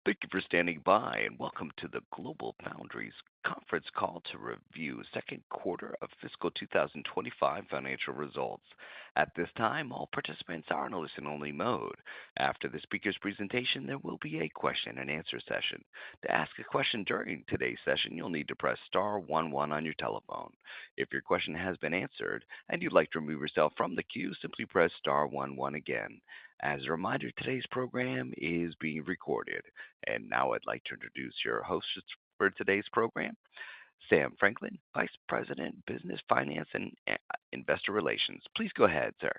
Thank you for standing by, and welcome to the Global Foundries conference call to review second quarter of fiscal 2025 financial results. At this time, all participants are in a listen-only mode. After the speaker's presentation, there will be a question-and-answer session. To ask a question during today's session, you'll need to press star 11 on your telephone. If your question has been answered and you'd like to remove yourself from the queue, simply press star 11 again. As a reminder, today's program is being recorded. And now I'd like to introduce your hosts for today's program, Sam Franklin, Vice President, Business Finance and Investor Relations. Please go ahead, sir.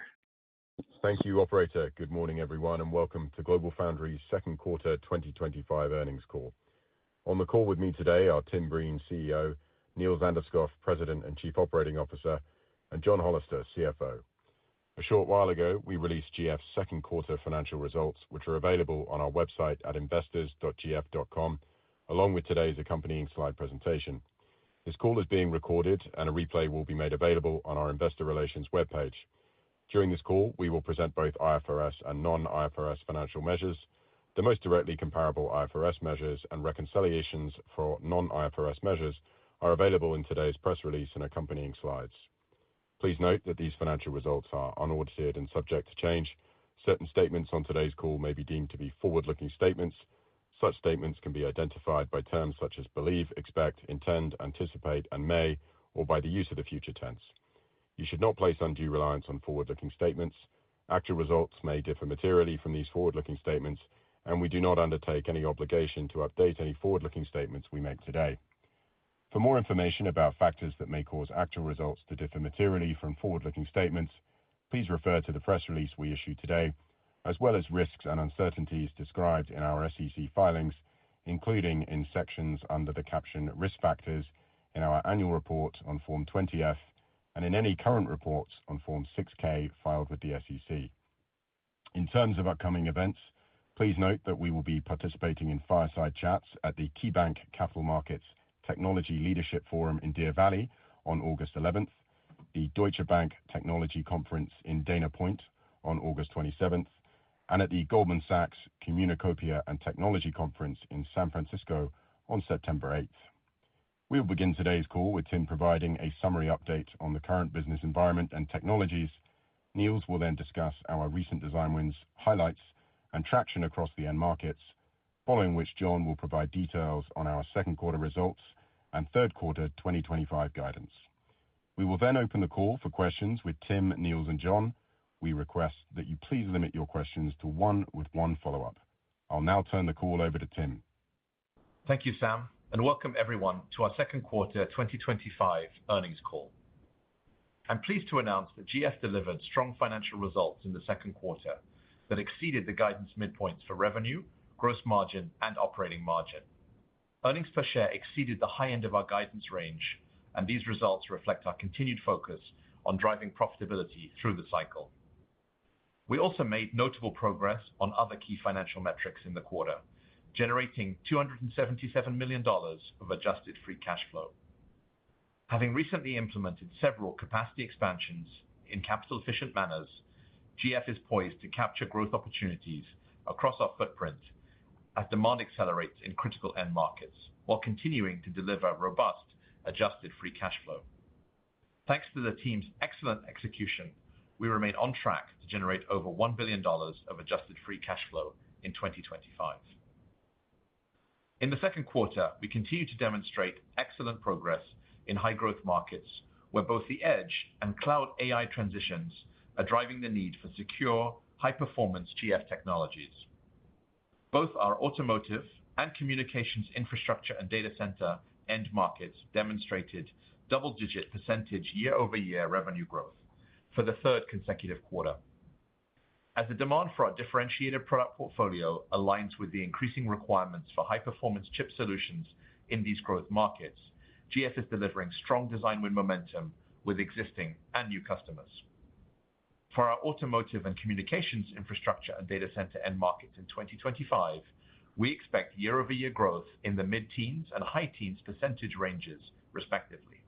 Thank you, Operator. Good morning, everyone, and welcome to GlobalFoundries' second quarter 2025 earnings call. On the call with me today are Tim Breen, CEO, Niels Anderskouv, President and Chief Operating Officer, and John Hollister, CFO. A short while ago, we released GF's second quarter financial results, which are available on our website at investors.gf.com, along with today's accompanying slide presentation. This call is being recorded, and a replay will be made available on our Investor Relations webpage. During this call, we will present both IFRS and non-IFRS financial measures. The most directly comparable IFRS measures and reconciliations for non-IFRS measures are available in today's press release and accompanying slides. Please note that these financial results are unaudited and subject to change. Certain statements on today's call may be deemed to be forward-looking statements. Such statements can be identified by terms such as believe, expect, intend, anticipate, and may, or by the use of the future tense. You should not place undue reliance on forward-looking statements. Actual results may differ materially from these forward-looking statements, and we do not undertake any obligation to update any forward-looking statements we make today. For more information about factors that may cause actual results to differ materially from forward-looking statements, please refer to the press release we issued today, as well as risks and uncertainties described in our SEC filings, including in sections under the caption Risk Factors in our annual report on Form 20-F and in any current reports on Form 6-K filed with the SEC. In terms of upcoming events, please note that we will be participating in fireside chats at the KeyBanc Capital Markets Technology Leadership Forum in Deer Valley on August 11th, the Deutsche Bank Technology Conference in Dana Point on August 27th, and at the Goldman Sachs Communacopia and Technology Conference in San Francisco on September 8th. We will begin today's call with Tim providing a summary update on the current business environment and technologies. Niels will then discuss our recent design wins, highlights, and traction across the end markets, following which John will provide details on our second quarter results and third quarter 2025 guidance. We will then open the call for questions with Tim, Niels, and John. We request that you please limit your questions to one with one follow-up. I'll now turn the call over to Tim. Thank you, Sam, and welcome everyone to our second quarter 2025 earnings call. I'm pleased to announce that GF delivered strong financial results in the second quarter that exceeded the guidance midpoints for revenue, gross margin, and operating margin. Earnings per share exceeded the high end of our guidance range, and these results reflect our continued focus on driving profitability through the cycle. We also made notable progress on other key financial metrics in the quarter, generating $277 million of adjusted free cash flow. Having recently implemented several capacity expansions in capital-efficient manners, GF is poised to capture growth opportunities across our footprint as demand accelerates in critical end markets, while continuing to deliver robust adjusted free cash flow. Thanks to the team's excellent execution, we remain on track to generate over $1 billion of adjusted free cash flow in 2025. In the second quarter, we continue to demonstrate excellent progress in high-growth markets, where both the edge and cloud AI transitions are driving the need for secure, high-performance GF technologies. Both our automotive and communications infrastructure and data center end markets demonstrated double-digit percentage year-over-year revenue growth for the third consecutive quarter. As the demand for our differentiated product portfolio aligns with the increasing requirements for high-performance chip solutions in these growth markets, GF is delivering strong design win momentum with existing and new customers. For our automotive and communications infrastructure and data center end markets in 2025, we expect year-over-year growth in the mid-teens and high-teens percentage ranges, respectively.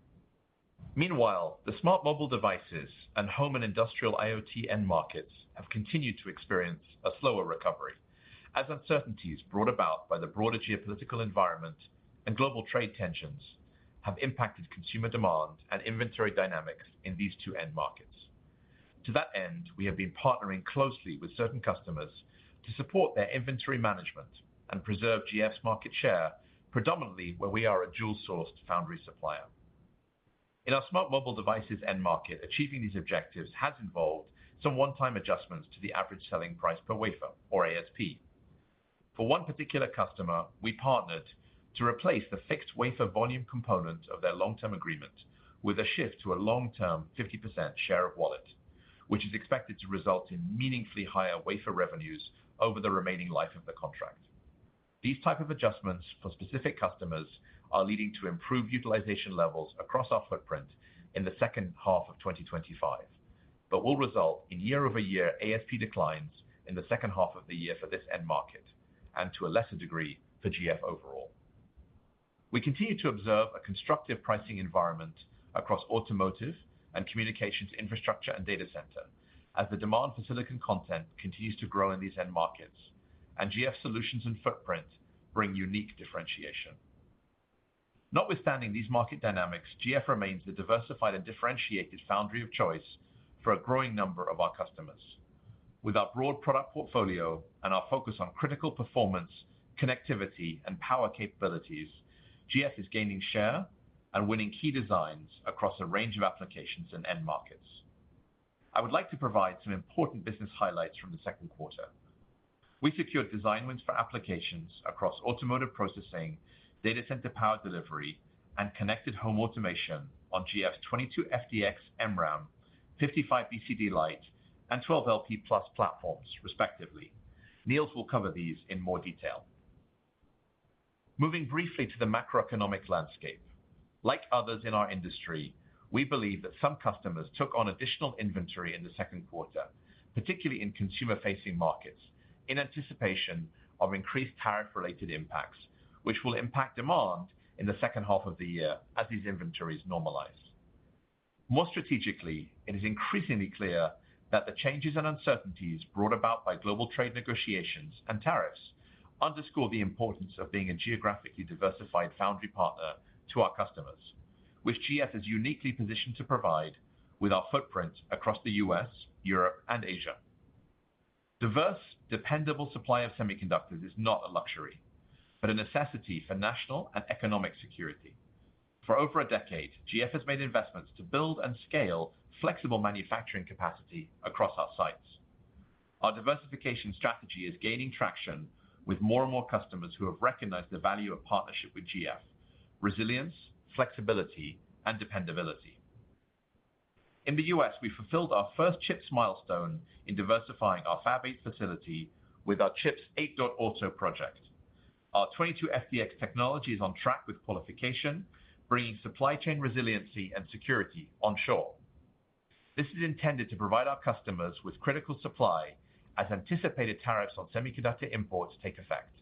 Meanwhile, the smart mobile devices and home and industrial IoT end markets have continued to experience a slower recovery, as uncertainties brought about by the broader geopolitical environment and global trade tensions have impacted consumer demand and inventory dynamics in these two end markets. To that end, we have been partnering closely with certain customers to support their inventory management and preserve GF's market share, predominantly where we are a dual-sourced foundry supplier. In our smart mobile devices end market, achieving these objectives has involved some one-time adjustments to the average selling price per wafer, or ASP. For one particular customer, we partnered to replace the fixed wafer volume component of their long-term agreement with a shift to a long-term 50% share of wallet, which is expected to result in meaningfully higher wafer revenues over the remaining life of the contract. These type of adjustments for specific customers are leading to improved utilization levels across our footprint in the second half of 2025, but will result in year-over-year ASP declines in the second half of the year for this end market, and to a lesser degree for GF overall. We continue to observe a constructive pricing environment across automotive and communications infrastructure and data center, as the demand for silicon content continues to grow in these end markets, and GF solutions and footprint bring unique differentiation. Notwithstanding these market dynamics, GF remains the diversified and differentiated foundry of choice for a growing number of our customers. With our broad product portfolio and our focus on critical performance, connectivity, and power capabilities, GF is gaining share and winning key designs across a range of applications and end markets. I would like to provide some important business highlights from the second quarter. We secured design wins for applications across automotive processing, data center power delivery, and connected home automation on GF's 22FDX MRAM, 55 BCD Lite, and 12LP Plus platforms, respectively. Niels will cover these in more detail. Moving briefly to the macroeconomic landscape. Like others in our industry, we believe that some customers took on additional inventory in the second quarter, particularly in consumer-facing markets, in anticipation of increased tariff-related impacts, which will impact demand in the second half of the year as these inventories normalize. More strategically, it is increasingly clear that the changes and uncertainties brought about by global trade negotiations and tariffs underscore the importance of being a geographically diversified foundry partner to our customers, which GF is uniquely positioned to provide with our footprint across the US, Europe, and Asia. Diverse, dependable supply of semiconductors is not a luxury, but a necessity for national and economic security. For over a decade, GF has made investments to build and scale flexible manufacturing capacity across our sites. Our diversification strategy is gaining traction with more and more customers who have recognized the value of partnership with GF, resilience, flexibility, and dependability. In the US, we fulfilled our first CHIPS milestone in diversifying our Fab 8 facility with our CHIPS 8.auto project. Our 22FDX technology is on track with qualification, bringing supply chain resiliency and security onshore. This is intended to provide our customers with critical supply as anticipated tariffs on semiconductor imports take effect.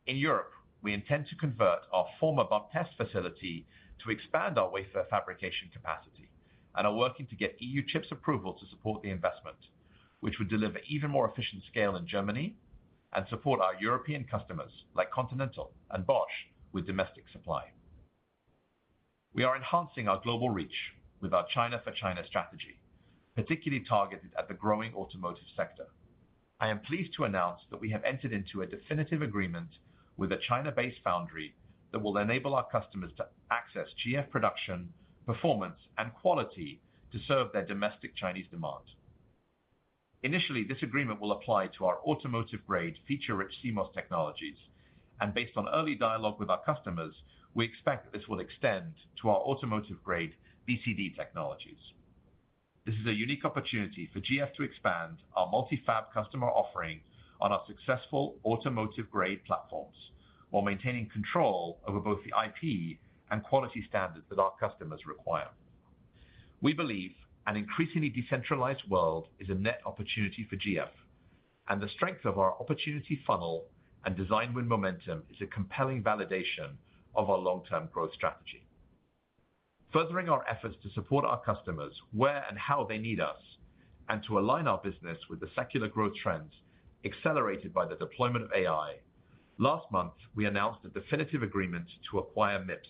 In Europe, we intend to convert our former Baptiste facility to expand our wafer fabrication capacity, and are working to get EU CHIPS approval to support the investment, which would deliver even more efficient scale in Germany and support our European customers like Continental and Bosch with domestic supply. We are enhancing our global reach with our China for China strategy, particularly targeted at the growing automotive sector. I am pleased to announce that we have entered into a definitive agreement with a China-based foundry that will enable our customers to access GF production, performance, and quality to serve their domestic Chinese demand. Initially, this agreement will apply to our automotive-grade, feature-rich CMOS technologies, and based on early dialogue with our customers, we expect that this will extend to our automotive-grade BCD technologies. This is a unique opportunity for GF to expand our multi-fab customer offering on our successful automotive-grade platforms, while maintaining control over both the IP and quality standards that our customers require. We believe an increasingly decentralized world is a net opportunity for GF, and the strength of our opportunity funnel and design win momentum is a compelling validation of our long-term growth strategy. Furthering our efforts to support our customers where and how they need us, and to align our business with the secular growth trends accelerated by the deployment of AI, last month we announced a definitive agreement to acquire MIPS,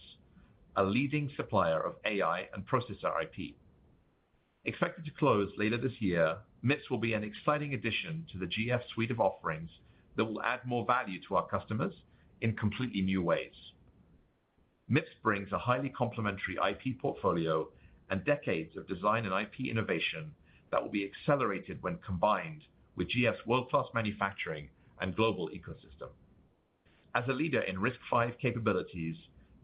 a leading supplier of AI and processor IP. Expected to close later this year, MIPS will be an exciting addition to the GF suite of offerings that will add more value to our customers in completely new ways. MIPS brings a highly complementary IP portfolio and decades of design and IP innovation that will be accelerated when combined with GF's world-class manufacturing and global ecosystem. As a leader in RISC-V capabilities,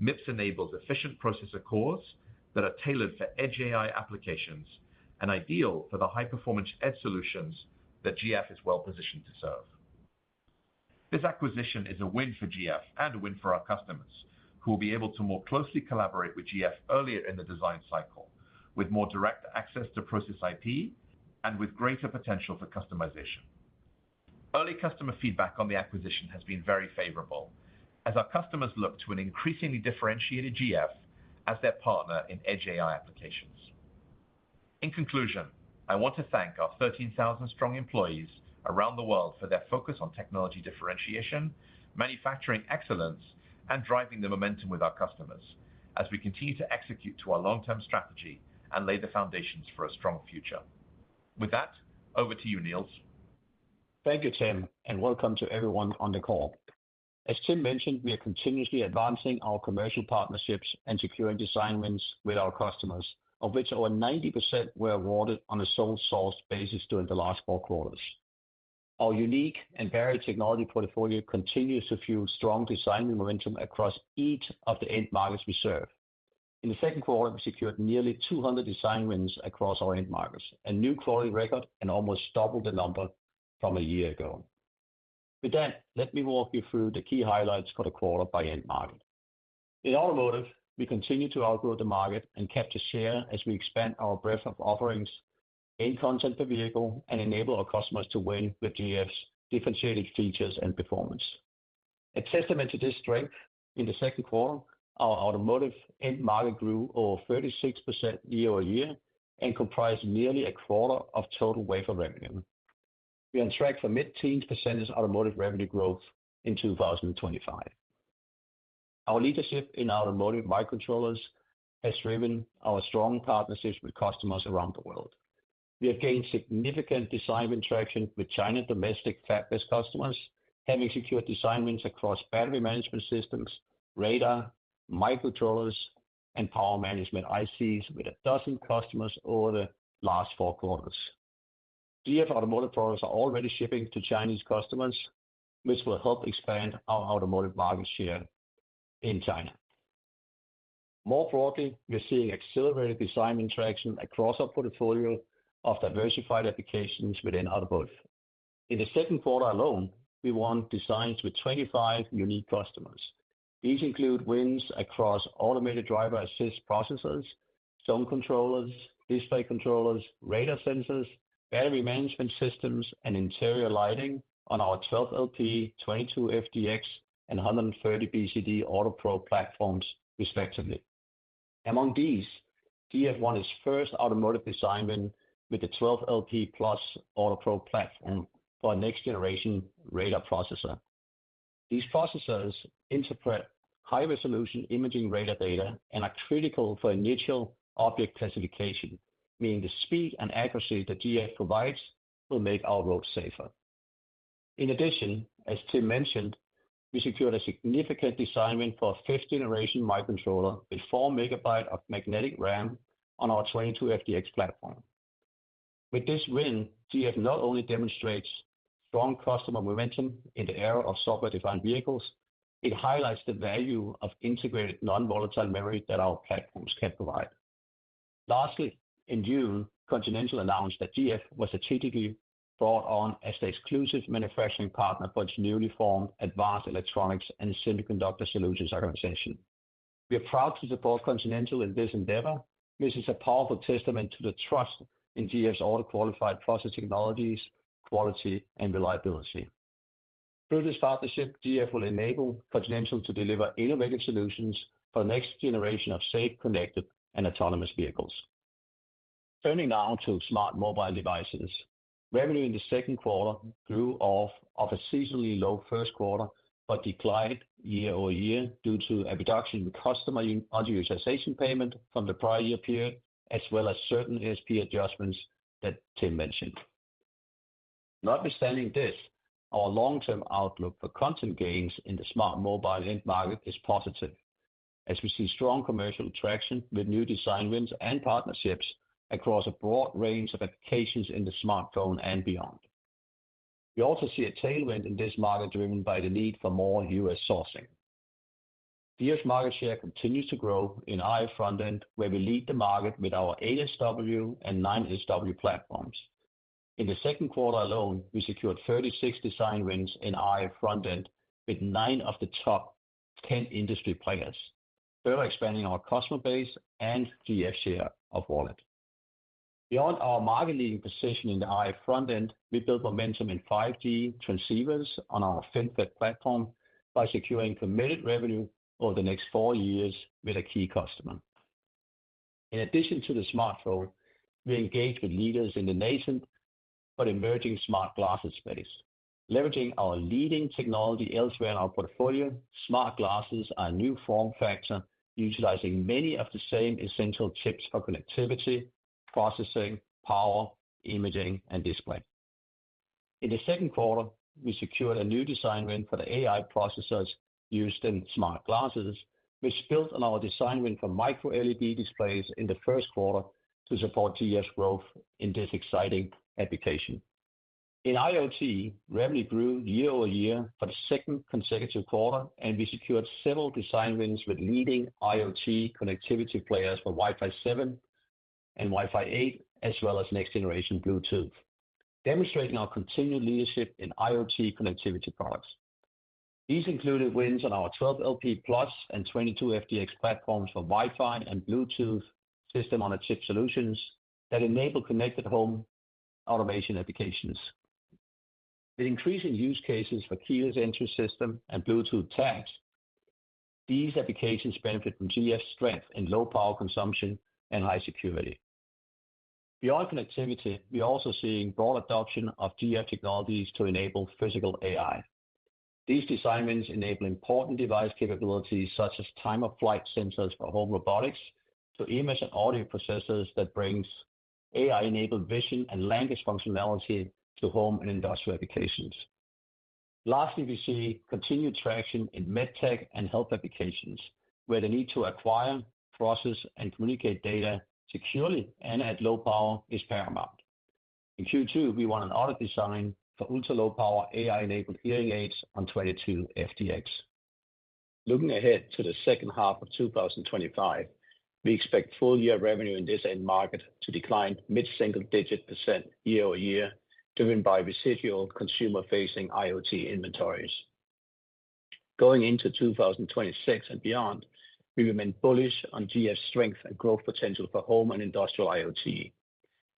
MIPS enables efficient processor cores that are tailored for edge AI applications and ideal for the high-performance edge solutions that GF is well positioned to serve. This acquisition is a win for GF and a win for our customers, who will be able to more closely collaborate with GF earlier in the design cycle, with more direct access to process IP and with greater potential for customization. Early customer feedback on the acquisition has been very favorable, as our customers look to an increasingly differentiated GF as their partner in edge AI applications. In conclusion, I want to thank our 13,000-strong employees around the world for their focus on technology differentiation, manufacturing excellence, and driving the momentum with our customers as we continue to execute to our long-term strategy and lay the foundations for a strong future. With that, over to you, Niels. Thank you, Tim, and welcome to everyone on the call. As Tim mentioned, we are continuously advancing our commercial partnerships and securing design wins with our customers, of which over 90% were awarded on a sole source basis during the last 4 quarters. Our unique and varied technology portfolio continues to fuel strong design momentum across each of the end markets we serve. In the second quarter, we secured nearly 200 design wins across our end markets, a new quality record and almost double the number from a year ago. With that, let me walk you through the key highlights for the quarter by end market. In automotive, we continue to outgrow the market and capture share as we expand our breadth of offerings, gain content per vehicle, and enable our customers to win with GF's differentiated features and performance. A testament to this strength, in the second quarter, our automotive end market grew over 36% year-over-year and comprised nearly a quarter of total wafer revenue. We are on track for mid-teens % automotive revenue growth in 2025. Our leadership in automotive microcontrollers has driven our strong partnerships with customers around the world. We have gained significant design win traction with China domestic fabless customers, having secured design wins across battery management systems, radar, microcontrollers, and power management ICs with a dozen customers over the last 4 quarters. GF automotive products are already shipping to Chinese customers, which will help expand our automotive market share in China. More broadly, we are seeing accelerated design win traction across our portfolio of diversified applications within automotive. In the second quarter alone, we won designs with 25 unique customers. These include wins across automated driver assist processors, zone controllers, display controllers, radar sensors, battery management systems, and interior lighting on our 12LP, 22FDX, and 130 BCD Auto Pro platforms, respectively. Among these, GF won its first automotive design win with the 12LP Plus Auto Pro platform for a next-generation radar processor. These processors interpret high-resolution imaging radar data and are critical for initial object classification, meaning the speed and accuracy that GF provides will make our roads safer. In addition, as Tim mentioned, we secured a significant design win for a 5th-generation microcontroller with 4 MB of magnetic RAM on our 22FDX platform. With this win, GF not only demonstrates strong customer momentum in the era of software-defined vehicles, it highlights the value of integrated non-volatile memory that our platforms can provide. Lastly, in June, Continental announced that GF was strategically brought on as the exclusive manufacturing partner for its newly formed Advanced Electronics and Semiconductor Solutions organization. We are proud to support Continental in this endeavor, which is a powerful testament to the trust in GF's auto-qualified process technologies, quality, and reliability. Through this partnership, GF will enable Continental to deliver innovative solutions for the next generation of safe, connected, and autonomous vehicles. Turning now to smart mobile devices. Revenue in the second quarter grew off of a seasonally low first quarter, but declined year-over-year due to a reduction in customer underutilization payment from the prior year period, as well as certain ASP adjustments that Tim mentioned. Notwithstanding this, our long-term outlook for content gains in the smart mobile end market is positive, as we see strong commercial traction with new design wins and partnerships across a broad range of applications in the smartphone and beyond. We also see a tailwind in this market driven by the need for more U.S. sourcing. GF's market share continues to grow in RF front-end, where we lead the market with our 8SW and 9SW platforms. In the second quarter alone, we secured 36 design wins in RF front-end with 9 of the top 10 industry players, further expanding our customer base and GF share of wallet. Beyond our market-leading position in the RF front-end, we built momentum in 5G transceivers on our FinFET platform by securing committed revenue over the next 4 years with a key customer. In addition to the smartphone, we engage with leaders in the nascent but emerging smart glasses space. Leveraging our leading technology elsewhere in our portfolio, smart glasses are a new form factor utilizing many of the same essential chips for connectivity, processing, power, imaging, and display. In the second quarter, we secured a new design win for the AI processors used in smart glasses, which built on our design win for micro LED displays in the first quarter to support GF's growth in this exciting application. In IoT, revenue grew year-over-year for the second consecutive quarter, and we secured several design wins with leading IoT connectivity players for Wi-Fi 7 and Wi-Fi 8, as well as next-generation Bluetooth, demonstrating our continued leadership in IoT connectivity products. These included wins on our 12LP Plus and 22FDX platforms for Wi-Fi and Bluetooth system-on-a-chip solutions that enable connected home automation applications. With increasing use cases for keyless entry system and Bluetooth tags, these applications benefit from GF's strength in low power consumption and high security. Beyond connectivity, we are also seeing broad adoption of GF technologies to enable physical AI. These design wins enable important device capabilities such as time-of-flight sensors for home robotics to image and audio processors that brings AI-enabled vision and language functionality to home and industrial applications. Lastly, we see continued traction in medtech and health applications, where the need to acquire, process, and communicate data securely and at low power is paramount. In Q2, we won an audit design for ultra-low power AI-enabled hearing aids on 22FDX. Looking ahead to the second half of 2025, we expect full-year revenue in this end market to decline mid-single-digit % year-over-year, driven by residual consumer-facing IoT inventories. Going into 2026 and beyond, we remain bullish on GF's strength and growth potential for home and industrial IoT.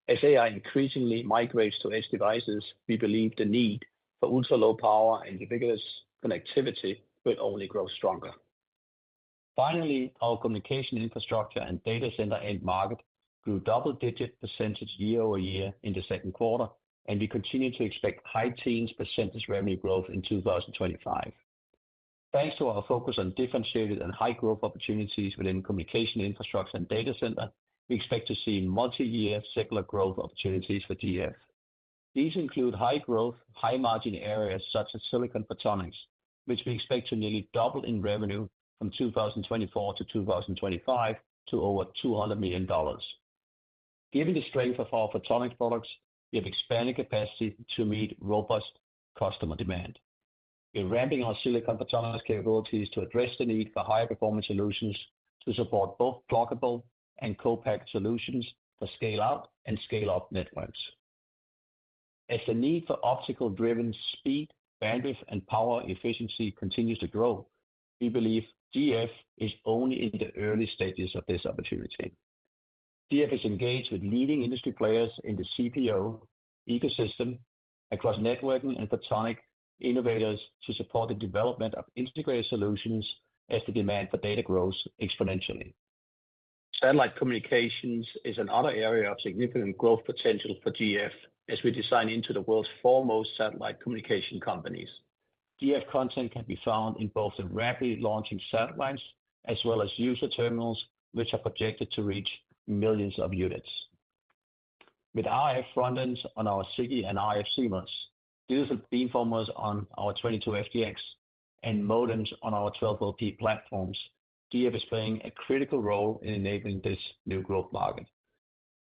As AI increasingly migrates to edge devices, we believe the need for ultra-low power and ubiquitous connectivity will only grow stronger. Finally, our communication infrastructure and data center end market grew double-digit % year-over-year in the second quarter, and we continue to expect high teens % revenue growth in 2025. Thanks to our focus on differentiated and high-growth opportunities within communication infrastructure and data center, we expect to see multi-year secular growth opportunities for GF. These include high-growth, high-margin areas such as silicon photonics, which we expect to nearly double in revenue from 2024 to 2025 to over $200 million. Given the strength of our photonics products, we have expanded capacity to meet robust customer demand. We're ramping our silicon photonics capabilities to address the need for higher performance solutions to support both pluggable and co-packaged solutions for scale-out and scale-up networks. As the need for optical-driven speed, bandwidth, and power efficiency continues to grow, we believe GF is only in the early stages of this opportunity. GF is engaged with leading industry players in the CPO ecosystem across networking and photonic innovators to support the development of integrated solutions as the demand for data grows exponentially. Satellite communications is another area of significant growth potential for GF, as we design into the world's foremost satellite communication companies. GF content can be found in both the rapidly launching satellites as well as user terminals, which are projected to reach millions of units. With RF front ends on our SIGI and RF CMOS, digital beamformers on our 22FDX, and modems on our 12LP platforms, GF is playing a critical role in enabling this new growth market.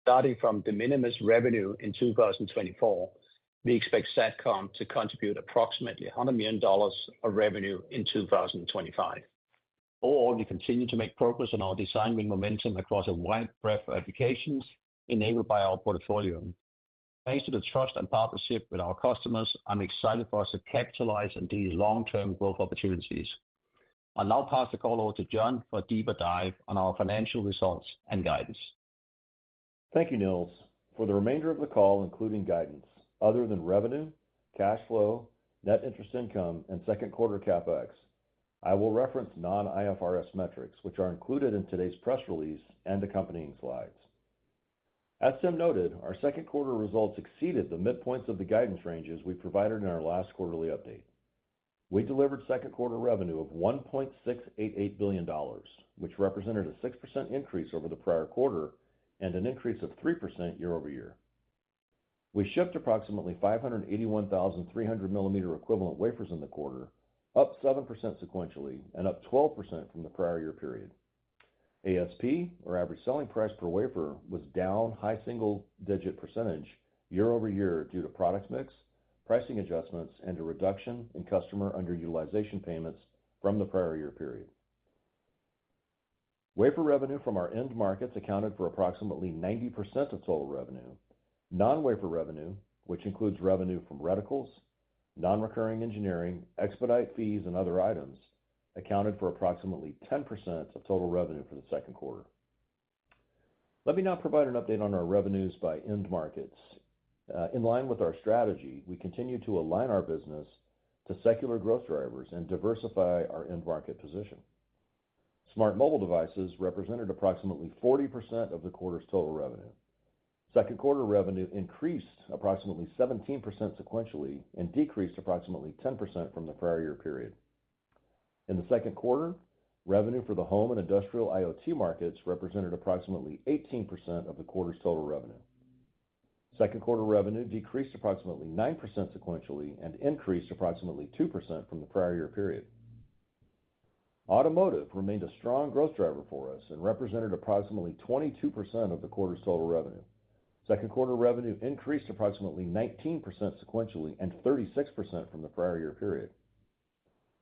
Starting from de minimis revenue in 2024, we expect SATCOM to contribute approximately $100 million of revenue in 2025. Overall, we continue to make progress on our design win momentum across a wide breadth of applications enabled by our portfolio. Thanks to the trust and partnership with our customers, I'm excited for us to capitalize on these long-term growth opportunities. I'll now pass the call over to John for a deeper dive on our financial results and guidance. Thank you, Niels. For the remainder of the call, including guidance, other than revenue, cash flow, net interest income, and second quarter CapEx, I will reference non-IFRS metrics, which are included in today's press release and accompanying slides. As Tim noted, our second quarter results exceeded the midpoints of the guidance ranges we provided in our last quarterly update. We delivered second quarter revenue of $1.688 billion, which represented a 6% increase over the prior quarter and an increase of 3% year over year. We shipped approximately 581,300 millimeter equivalent wafers in the quarter, up 7% sequentially and up 12% from the prior year period. ASP, or average selling price per wafer, was down high single-digit percentage year over year due to product mix, pricing adjustments, and a reduction in customer underutilization payments from the prior year period. Wafer revenue from our end markets accounted for approximately 90% of total revenue. Non-wafer revenue, which includes revenue from reticles, non-recurring engineering, expedite fees, and other items, accounted for approximately 10% of total revenue for the second quarter. Let me now provide an update on our revenues by end markets. In line with our strategy, we continue to align our business to secular growth drivers and diversify our end market position. Smart mobile devices represented approximately 40% of the quarter's total revenue. Second quarter revenue increased approximately 17% sequentially and decreased approximately 10% from the prior year period. In the second quarter, revenue for the home and industrial IoT markets represented approximately 18% of the quarter's total revenue. Second quarter revenue decreased approximately 9% sequentially and increased approximately 2% from the prior year period. Automotive remained a strong growth driver for us and represented approximately 22% of the quarter's total revenue. Second quarter revenue increased approximately 19% sequentially and 36% from the prior year period.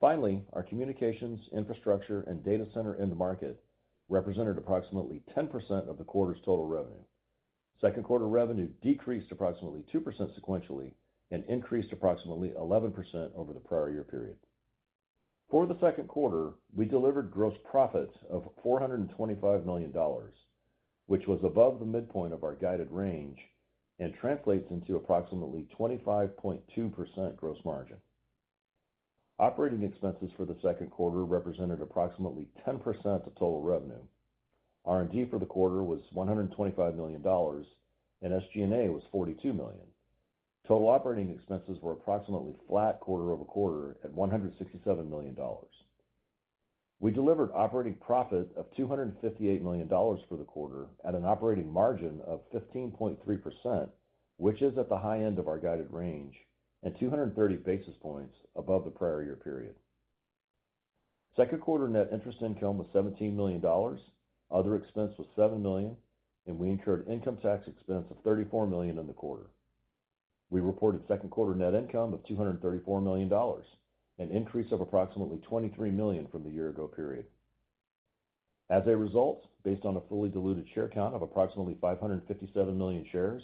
Finally, our communications, infrastructure, and data center end market represented approximately 10% of the quarter's total revenue. Second quarter revenue decreased approximately 2% sequentially and increased approximately 11% over the prior year period. For the second quarter, we delivered gross profit of $425 million, which was above the midpoint of our guided range and translates into approximately 25.2% gross margin. Operating expenses for the second quarter represented approximately 10% of total revenue. R&D for the quarter was $125 million, and SG&A was $42 million. Total operating expenses were approximately flat quarter over quarter at $167 million. We delivered operating profit of $258 million for the quarter at an operating margin of 15.3%, which is at the high end of our guided range and 230 basis points above the prior year period. Second quarter net interest income was $17 million, other expense was $7 million, and we incurred income tax expense of $34 million in the quarter. We reported second quarter net income of $234 million, an increase of approximately $23 million from the year ago period. As a result, based on a fully diluted share count of approximately 557 million shares,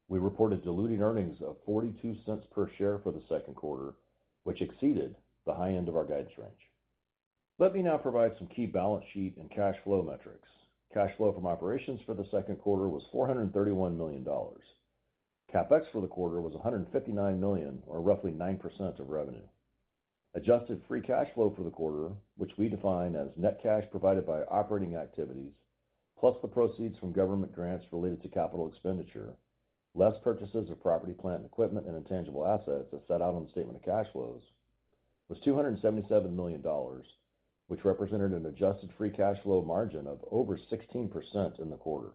we reported diluted earnings of 42 cents per share for the second quarter, which exceeded the high end of our guidance range. Let me now provide some key balance sheet and cash flow metrics. Cash flow from operations for the second quarter was $431 million. CapEx for the quarter was $159 million, or roughly 9% of revenue. Adjusted free cash flow for the quarter, which we define as net cash provided by operating activities, plus the proceeds from government grants related to capital expenditure, less purchases of property, plant, and equipment, and intangible assets as set out on the statement of cash flows, was $277 million, which represented an adjusted free cash flow margin of over 16% in the quarter.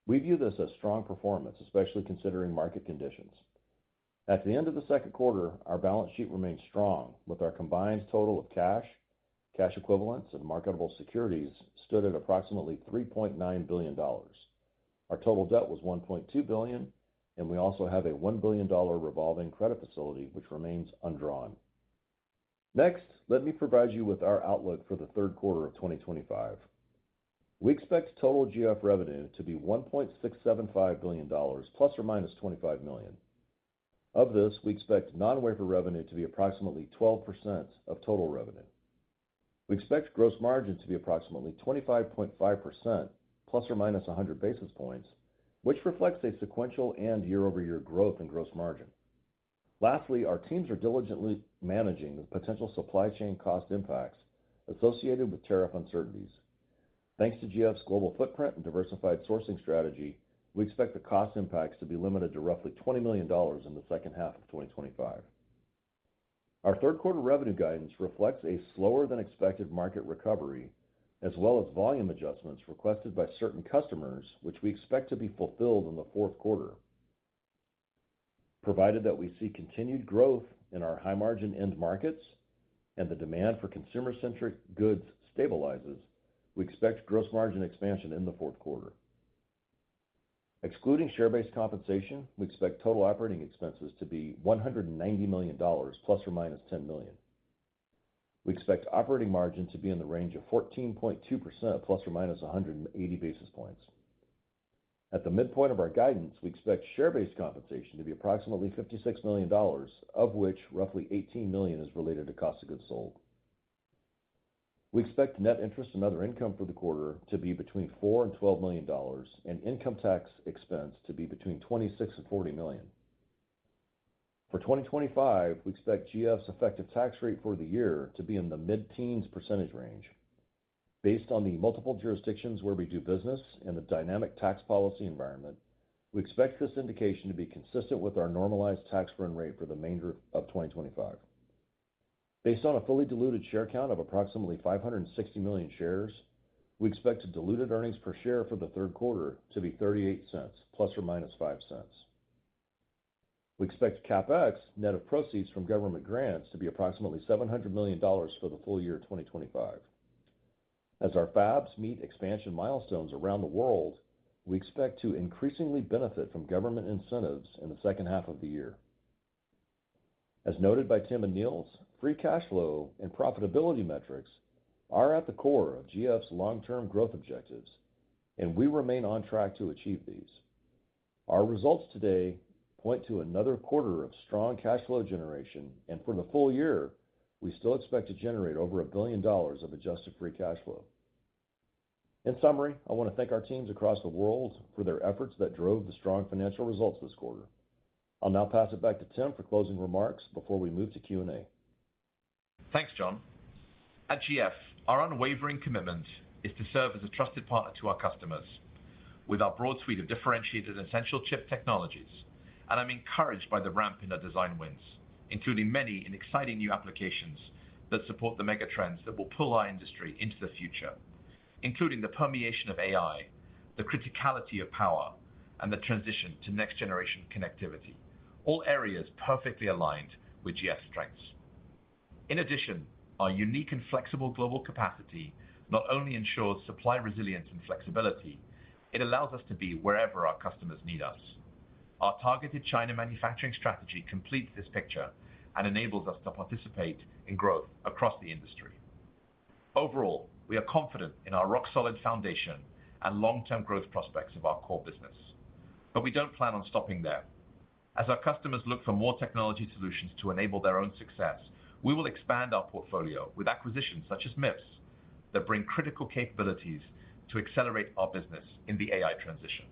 We view this as strong performance, especially considering market conditions. At the end of the second quarter, our balance sheet remained strong, with our combined total of cash equivalents, and marketable securities stood at approximately $3.9 billion. Our total debt was $1.2 billion, and we also have a $1 billion revolving credit facility, which remains undrawn. Next, let me provide you with our outlook for the third quarter of 2025. We expect total GF revenue to be $1.675 billion, plus or minus $25 million. Of this, we expect non-wafer revenue to be approximately 12% of total revenue. We expect gross margin to be approximately 25.5%, plus or minus 100 basis points, which reflects a sequential and year-over-year growth in gross margin. Lastly, our teams are diligently managing the potential supply chain cost impacts associated with tariff uncertainties. Thanks to GF's global footprint and diversified sourcing strategy, we expect the cost impacts to be limited to roughly $20 million in the second half of 2025. Our third quarter revenue guidance reflects a slower than expected market recovery, as well as volume adjustments requested by certain customers, which we expect to be fulfilled in the fourth quarter. Provided that we see continued growth in our high margin end markets and the demand for consumer-centric goods stabilizes, we expect gross margin expansion in the fourth quarter. Excluding share-based compensation, we expect total operating expenses to be $190 million, plus or minus $10 million. We expect operating margin to be in the range of 14.2%, plus or minus 180 basis points. At the midpoint of our guidance, we expect share-based compensation to be approximately $56 million, of which roughly $18 million is related to cost of goods sold. We expect net interest and other income for the quarter to be between $4 and $12 million, and income tax expense to be between $26 and $40 million. For 2025, we expect GF's effective tax rate for the year to be in the mid-teens percentage range. Based on the multiple jurisdictions where we do business and the dynamic tax policy environment, we expect this indication to be consistent with our normalized tax run rate for the remainder of 2025. Based on a fully diluted share count of approximately 560 million shares, we expect diluted earnings per share for the third quarter to be 38 cents, plus or minus 5 cents. We expect CapEx, net of proceeds from government grants, to be approximately $700 million for the full year 2025. As our fabs meet expansion milestones around the world, we expect to increasingly benefit from government incentives in the second half of the year. As noted by Tim and Niels, free cash flow and profitability metrics are at the core of GF's long-term growth objectives, and we remain on track to achieve these. Our results today point to another quarter of strong cash flow generation, and for the full year, we still expect to generate over $1 billion of adjusted free cash flow. In summary, I want to thank our teams across the world for their efforts that drove the strong financial results this quarter. I'll now pass it back to Tim for closing remarks before we move to Q&A. Thanks, John. At GF, our unwavering commitment is to serve as a trusted partner to our customers with our broad suite of differentiated and essential chip technologies, and I'm encouraged by the ramp in our design wins, including many in exciting new applications that support the megatrends that will pull our industry into the future, including the permeation of AI, the criticality of power, and the transition to next-generation connectivity, all areas perfectly aligned with GF's strengths. In addition, our unique and flexible global capacity not only ensures supply resilience and flexibility, it allows us to be wherever our customers need us. Our targeted China manufacturing strategy completes this picture and enables us to participate in growth across the industry. Overall, we are confident in our rock-solid foundation and long-term growth prospects of our core business. But we don't plan on stopping there. As our customers look for more technology solutions to enable their own success, we will expand our portfolio with acquisitions such as MIPS that bring critical capabilities to accelerate our business in the AI transition.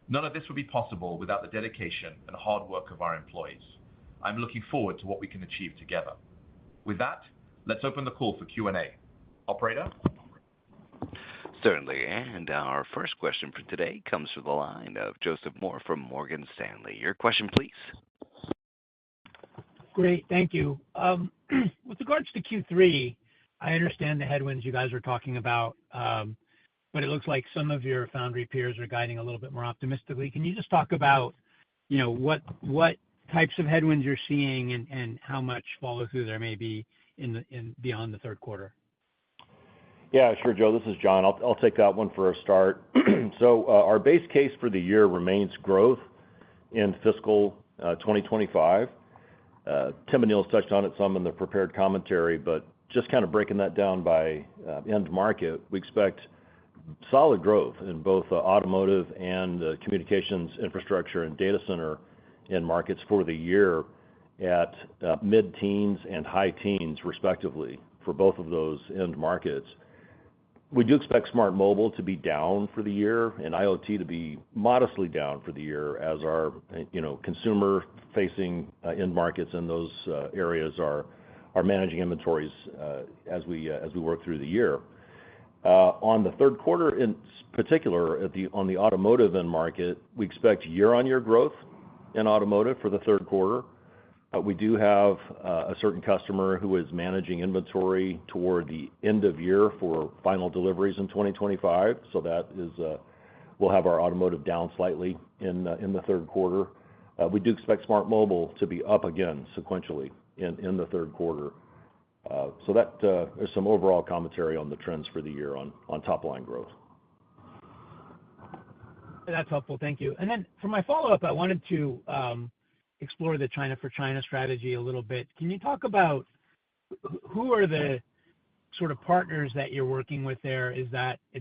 None of this would be possible without the dedication and hard work of our employees. I'm looking forward to what we can achieve together. With that, let's open the call for Q&A. Operator? Certainly. And our first question for today comes from the line of Joseph Moore from Morgan Stanley. Your question, please. Great. Thank you. With regards to Q3, I understand the headwinds you guys are talking about, but it looks like some of your foundry peers are guiding a little bit more optimistically. Can you just talk about, what types of headwinds you're seeing and how much follow-through there may be in beyond the third quarter? Yeah, sure, Joe. This is John. I'll take that one for a start. So our base case for the year remains growth in fiscal 2025. Tim and Niels touched on it some in the prepared commentary, but just kind of breaking that down by end market, we expect solid growth in both automotive and communications infrastructure and data center end markets for the year at mid-teens and high teens, respectively, for both of those end markets. We do expect smart mobile to be down for the year and IoT to be modestly down for the year as our consumer-facing end markets in those areas are managing inventories as we work through the year. On the third quarter in particular, on the automotive end market, we expect year-on-year growth in automotive for the third quarter. We do have a certain customer who is managing inventory toward the end of year for final deliveries in 2025. So that is, we'll have our automotive down slightly in the third quarter. We do expect smart mobile to be up again sequentially in the third quarter. So that is some overall commentary on the trends for the year on top line growth. That's helpful. Thank you. And then for my follow-up, I wanted to explore the China for China strategy a little bit. Can you talk about who are the sort of partners that you're working with there? It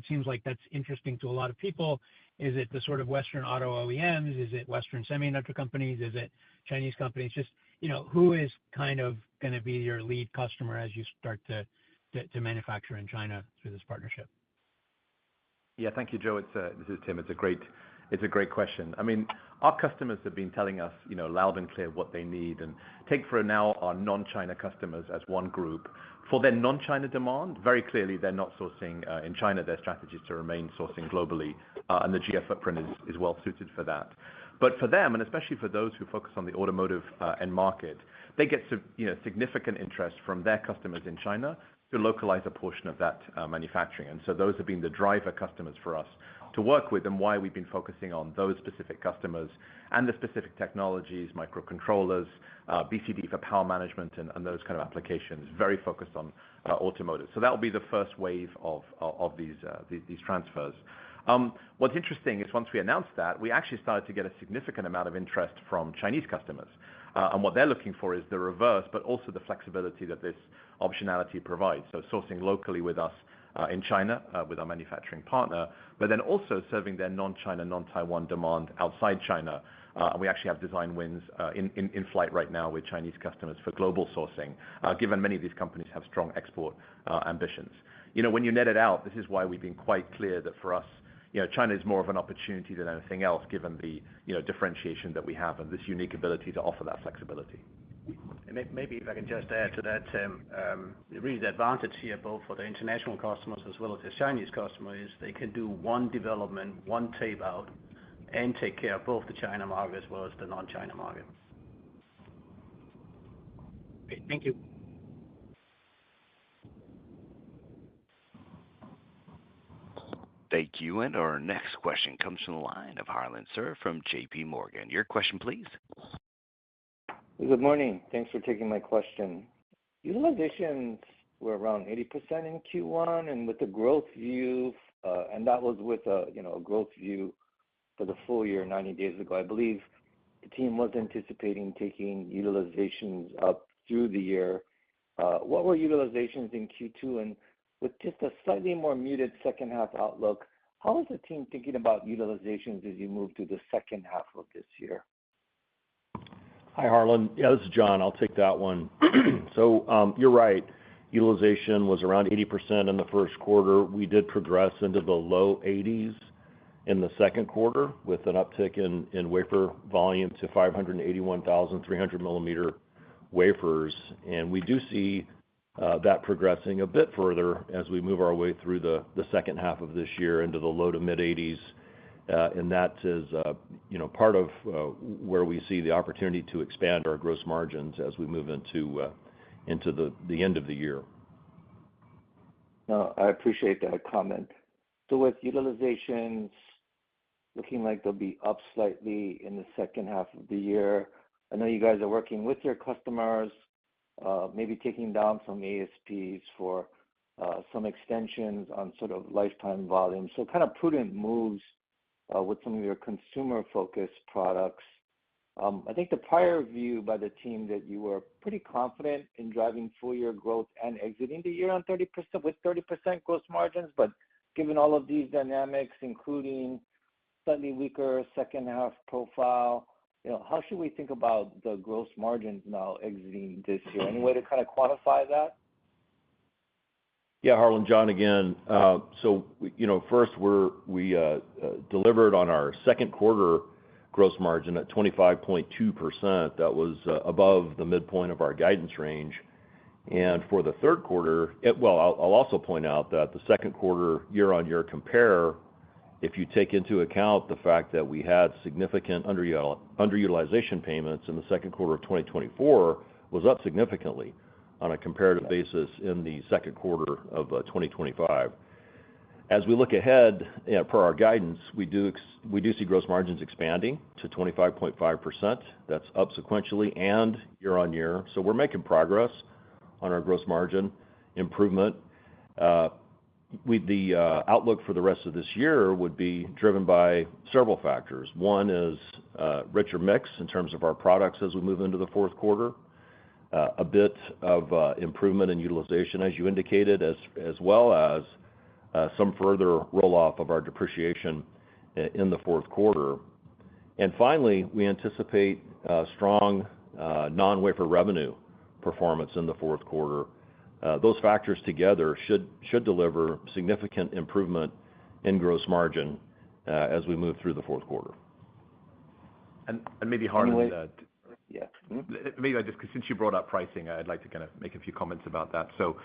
seems like that's interesting to a lot of people. Is it the sort of Western auto OEMs? Is it Western semiconductor companies? Is it Chinese companies? Just, who is kind of going to be your lead customer as you start to manufacture in China through this partnership? Yeah, thank you, Joe. This is Tim. It's a great question. I mean, our customers have been telling us, loud and clear what they need. And take for now our non-China customers as one group. For their non-China demand, very clearly they're not sourcing in China. Their strategy is to remain sourcing globally, and the GF footprint is well suited for that. But for them, and especially for those who focus on the automotive end market, they get significant interest from their customers in China to localize a portion of that manufacturing. And so those have been the driver customers for us to work with, and why we've been focusing on those specific customers and the specific technologies, microcontrollers, BCD for power management, and those kind of applications, very focused on automotive. So that will be the first wave of these transfers. What's interesting is once we announced that, we actually started to get a significant amount of interest from Chinese customers. And what they're looking for is the reverse, but also the flexibility that this optionality provides. So sourcing locally with us in China with our manufacturing partner, but then also serving their non-China, non-Taiwan demand outside China. And we actually have design wins in flight right now with Chinese customers for global sourcing, given many of these companies have strong export ambitions. When you net it out, this is why we've been quite clear that for us, China is more of an opportunity than anything else, given the differentiation that we have and this unique ability to offer that flexibility. And maybe if I can just add to that, Tim, really the advantage here, both for the international customers as well as the Chinese customer, is they can do one development, one tape out, and take care of both the China market as well as the non-China market. Great. Thank you. Thank you. And our next question comes from the line of Harlan Sur from JP Morgan. Your question, please. Good morning. Thanks for taking my question. Utilizations were around 80% in Q1, and with the growth view, and that was with a growth view for the full year 90 days ago. I believe the team was anticipating taking utilizations up through the year. What were utilizations in Q2? And with just a slightly more muted second half outlook, how is the team thinking about utilizations as you move to the second half of this year? Hi, Harlan. Yeah, this is John. I'll take that one. So you're right. Utilization was around 80% in the first quarter. We did progress into the low 80s in the second quarter with an uptick in wafer volume to 581,300 millimeter wafers. And we do see that progressing a bit further as we move our way through the second half of this year into the low to mid-80s. And that is, part of where we see the opportunity to expand our gross margins as we move into the end of the year. No, I appreciate that comment. So with utilizations looking like they'll be up slightly in the second half of the year, I know you guys are working with your customers, maybe taking down some ASPs for some extensions on sort of lifetime volume. So kind of prudent moves with some of your consumer-focused products. I think the prior view by the team that you were pretty confident in driving full-year growth and exiting the year on 30% with 30% gross margins, but given all of these dynamics, including slightly weaker second half profile, how should we think about the gross margins now exiting this year? Any way to kind of quantify that? Yeah, Harlan, John again. So, first we delivered on our second quarter gross margin at 25.2%. That was above the midpoint of our guidance range. And for the third quarter, I'll also point out that the second quarter year-on-year compare, if you take into account the fact that we had significant underutilization payments in the second quarter of 2024, was up significantly on a comparative basis in the second quarter of 2025. As we look ahead, per our guidance, we do see gross margins expanding to 25.5%. That's up sequentially and year-on-year. So we're making progress on our gross margin improvement. The outlook for the rest of this year would be driven by several factors. One is richer mix in terms of our products as we move into the fourth quarter, a bit of improvement in utilization, as you indicated, as well as some further roll-off of our depreciation in the fourth quarter. And finally, we anticipate strong non-wafer revenue performance in the fourth quarter. Those factors together should deliver significant improvement in gross margin as we move through the fourth quarter. And maybe Harlan, yeah. Maybe just since you brought up pricing, I'd like to kind of make a few comments about that. So,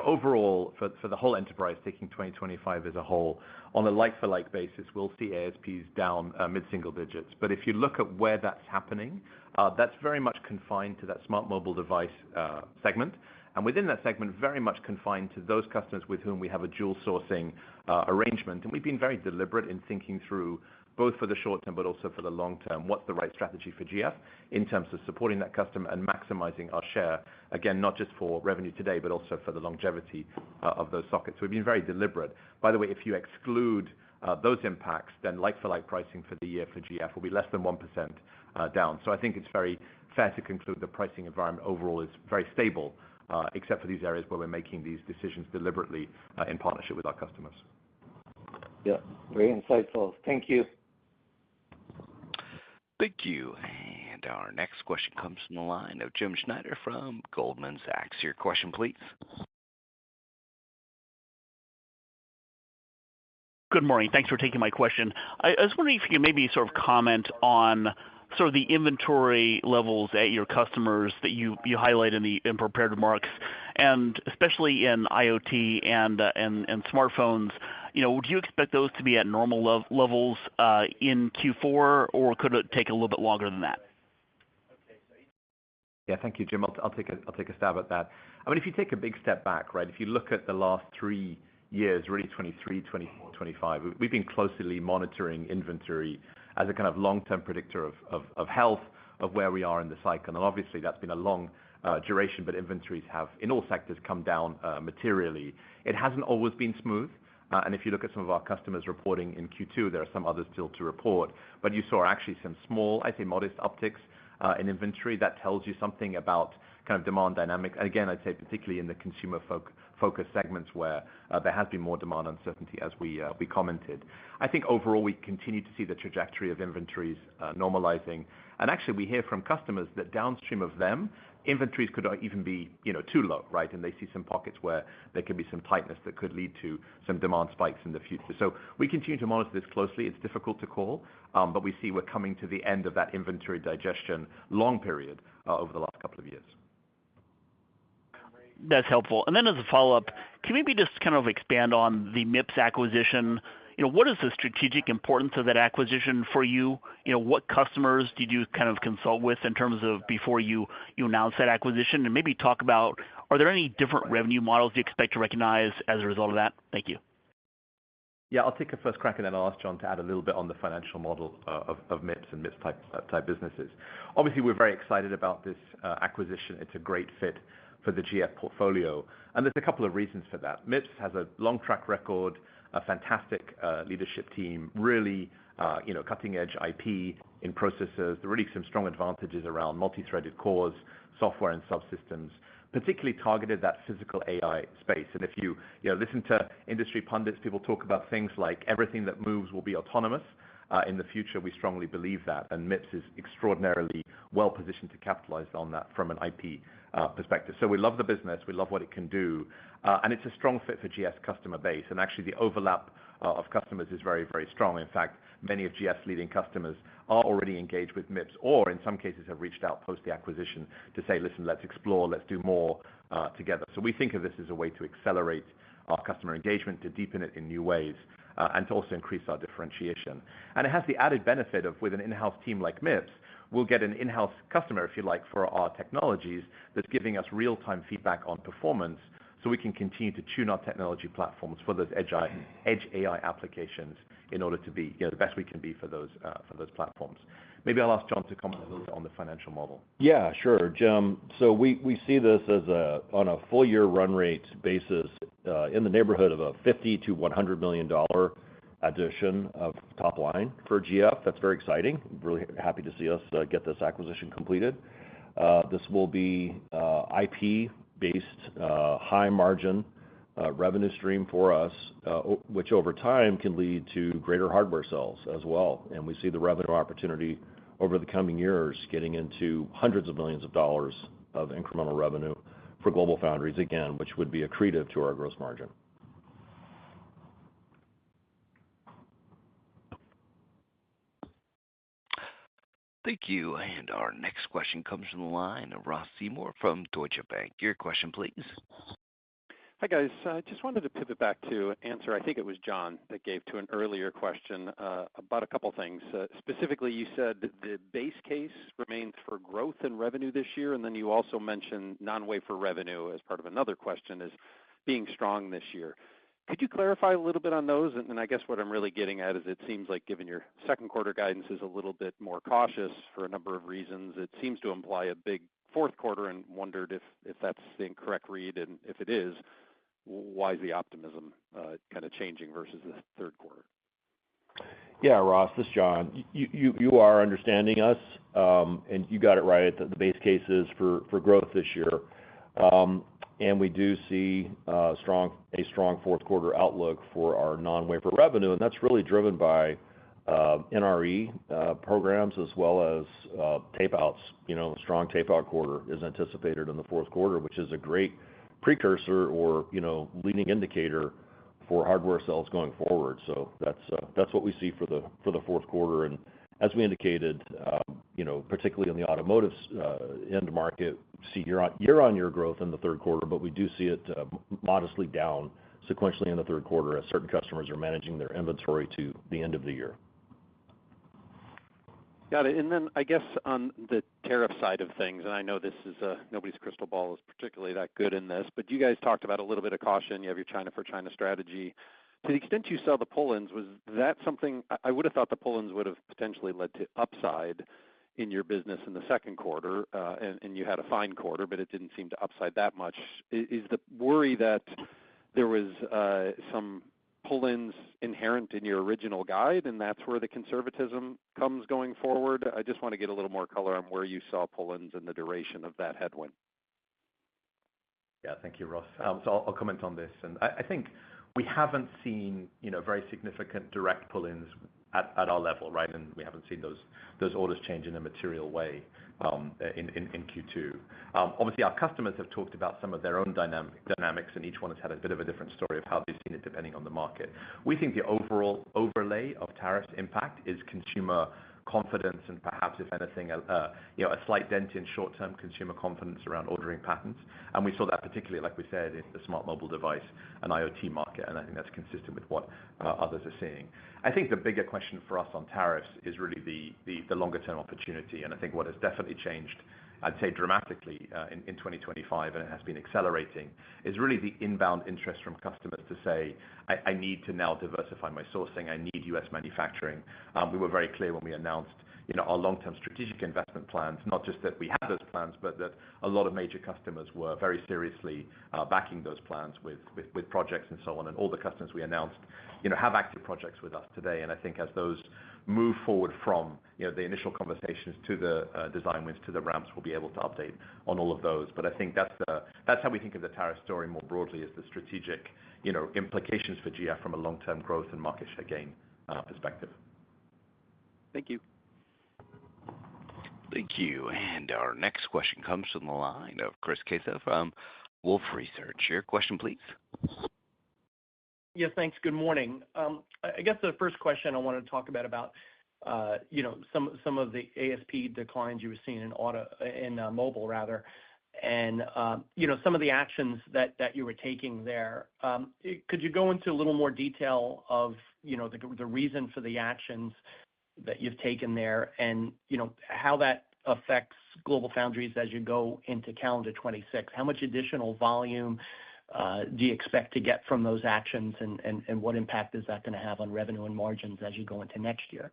overall, for the whole enterprise, taking 2025 as a whole, on a like-for-like basis, we'll see ASPs down mid-single digits. But if you look at where that's happening, that's very much confined to that smart mobile device segment. And within that segment, very much confined to those customers with whom we have a dual sourcing arrangement. And we've been very deliberate in thinking through, both for the short term but also for the long term, what's the right strategy for GF in terms of supporting that customer and maximizing our share, again, not just for revenue today, but also for the longevity of those sockets. So we've been very deliberate. By the way, if you exclude those impacts, then like-for-like pricing for the year for GF will be less than 1% down. So I think it's very fair to conclude the pricing environment overall is very stable, except for these areas where we're making these decisions deliberately in partnership with our customers. Yeah, very insightful. Thank you. Thank you. And our next question comes from the line of Jim Schneider from Goldman Sachs. Your question, please. Good morning. Thanks for taking my question. I was wondering if you could maybe sort of comment on sort of the inventory levels at your customers that you highlight in prepared remarks, and especially in IoT and smartphones. Would you expect those to be at normal levels in Q4, or could it take a little bit longer than that? Yeah, thank you, Jim. I'll take a stab at that. I mean, if you take a big step back, right, if you look at the last 3 years, really 23, 24, 25, we've been closely monitoring inventory as a kind of long-term predictor of health, of where we are in the cycle. And obviously, that's been a long duration, but inventories have, in all sectors, come down materially. It hasn't always been smooth. And if you look at some of our customers reporting in Q2, there are some others still to report. But you saw actually some small, I'd say modest upticks in inventory. That tells you something about kind of demand dynamics. And again, I'd say particularly in the consumer-focused segments where there has been more demand uncertainty, as we commented. I think overall we continue to see the trajectory of inventories normalizing. And actually, we hear from customers that downstream of them, inventories could even be too low, right? And they see some pockets where there could be some tightness that could lead to some demand spikes in the future. So we continue to monitor this closely. It's difficult to call, but we see we're coming to the end of that inventory digestion long period over the last couple of years. That's helpful. And then as a follow-up, can you maybe just kind of expand on the MIPS acquisition? What is the strategic importance of that acquisition for you? What customers did you kind of consult with in terms of before you announced that acquisition? And maybe talk about, are there any different revenue models you expect to recognize as a result of that? Thank you. Yeah, I'll take a first crack, and then I'll ask John to add a little bit on the financial model of MIPS and MIPS type businesses. Obviously, we're very excited about this acquisition. It's a great fit for the GF portfolio, and there's a couple of reasons for that. MIPS has a long track record, a fantastic leadership team, really cutting-edge IP in processors. There are really some strong advantages around multi-threaded cores, software and subsystems, particularly targeted that physical AI space. And if you listen to industry pundits, people talk about things like everything that moves will be autonomous. In the future, we strongly believe that, and MIPS is extraordinarily well positioned to capitalize on that from an IP perspective. So we love the business, we love what it can do, and it's a strong fit for GF's customer base. And actually, the overlap of customers is very, very strong. In fact, many of GF's leading customers are already engaged with MIPS, or in some cases have reached out post the acquisition to say, listen, let's explore, let's do more together. So we think of this as a way to accelerate our customer engagement, to deepen it in new ways, and to also increase our differentiation. And it has the added benefit of, with an in-house team like MIPS, we'll get an in-house customer, if you like, for our technologies that's giving us real-time feedback on performance, so we can continue to tune our technology platforms for those edge AI applications in order to be the best we can be for those platforms. Maybe I'll ask John to comment a little bit on the financial model. Yeah, sure, Jim. So we see this as on a full year run rate basis in the neighborhood of a $50 to $100 million addition of top line for GF. That's very exciting. Really happy to see us get this acquisition completed. This will be IP-based, high margin revenue stream for us, which over time can lead to greater hardware sales as well. And we see the revenue opportunity over the coming years getting into hundreds of millions of dollars of incremental revenue for GlobalFoundries, again, which would be accretive to our gross margin. Thank you. And our next question comes from the line of Ross Seymour from Deutsche Bank. Your question, please. Hi, guys. I just wanted to pivot back to an answer, I think it was John, that gave to an earlier question about a couple things. Specifically, you said the base case remains for growth in revenue this year, and then you also mentioned non-wafer revenue as part of another question as being strong this year. Could you clarify a little bit on those? And I guess what I'm really getting at is it seems like given your second quarter guidance is a little bit more cautious for a number of reasons, it seems to imply a big fourth quarter, and wondered if that's the incorrect read, and if it is, why is the optimism kind of changing versus the third quarter? Yeah, Ross, this is John. You are understanding us, and you got it right. The base case is for growth this year, and we do see a strong fourth quarter outlook for our non-wafer revenue, and that's really driven by NRE programs as well as tape outs. Strong tape out quarter is anticipated in the fourth quarter, which is a great precursor or leading indicator for hardware sales going forward. So that's what we see for the fourth quarter. And as we indicated, particularly in the automotive end market, see year-on-year growth in the third quarter, but we do see it modestly down sequentially in the third quarter as certain customers are managing their inventory to the end of the year. Got it. And then I guess on the tariff side of things, and I know this is nobody's crystal ball is particularly that good in this, but you guys talked about a little bit of caution. You have your China for China strategy. To the extent you saw the pull-ins, was that something I would have thought the pull-ins would have potentially led to upside in your business in the second quarter, and you had a fine quarter, but it didn't seem to upside that much. Is the worry that there was some pull-ins inherent in your original guide, and that's where the conservatism comes going forward? I just want to get a little more color on where you saw pull-ins and the duration of that headwind. Yeah, thank you, Ross. So I'll comment on this, and I think we haven't seen very significant direct pull-ins at our level, right? And we haven't seen those orders change in a material way in Q2. Obviously, our customers have talked about some of their own dynamics, and each one has had a bit of a different story of how they've seen it depending on the market. We think the overall overlay of tariffs impact is consumer confidence and perhaps, if anything, a slight dent in short-term consumer confidence around ordering patterns. And we saw that particularly, like we said, in the smart mobile device and IoT market, and I think that's consistent with what others are seeing. I think the bigger question for us on tariffs is really the longer-term opportunity, and I think what has definitely changed, I'd say dramatically in 2025, and it has been accelerating, is really the inbound interest from customers to say, I need to now diversify my sourcing, I need U.S. manufacturing. We were very clear when we announced our long-term strategic investment plans, not just that we had those plans, but that a lot of major customers were very seriously backing those plans with projects and so on. And all the customers we announced have active projects with us today. And I think as those move forward from the initial conversations to the design wins to the ramps, we'll be able to update on all of those. But I think that's how we think of the tariff story more broadly, as the strategic implications for GF from a long-term growth and market share gain perspective. Thank you. Thank you. And our next question comes from the line of Chris Caso from Wolfe Research. Your question, please. Yes, thanks. Good morning. I guess the first question I want to talk about some of the ASP declines you were seeing in mobile rather, and some of the actions that you were taking there. Could you go into a little more detail of the reason for the actions that you've taken there, and how that affects GlobalFoundries as you go into calendar 26? How much additional volume do you expect to get from those actions, and what impact is that going to have on revenue and margins as you go into next year?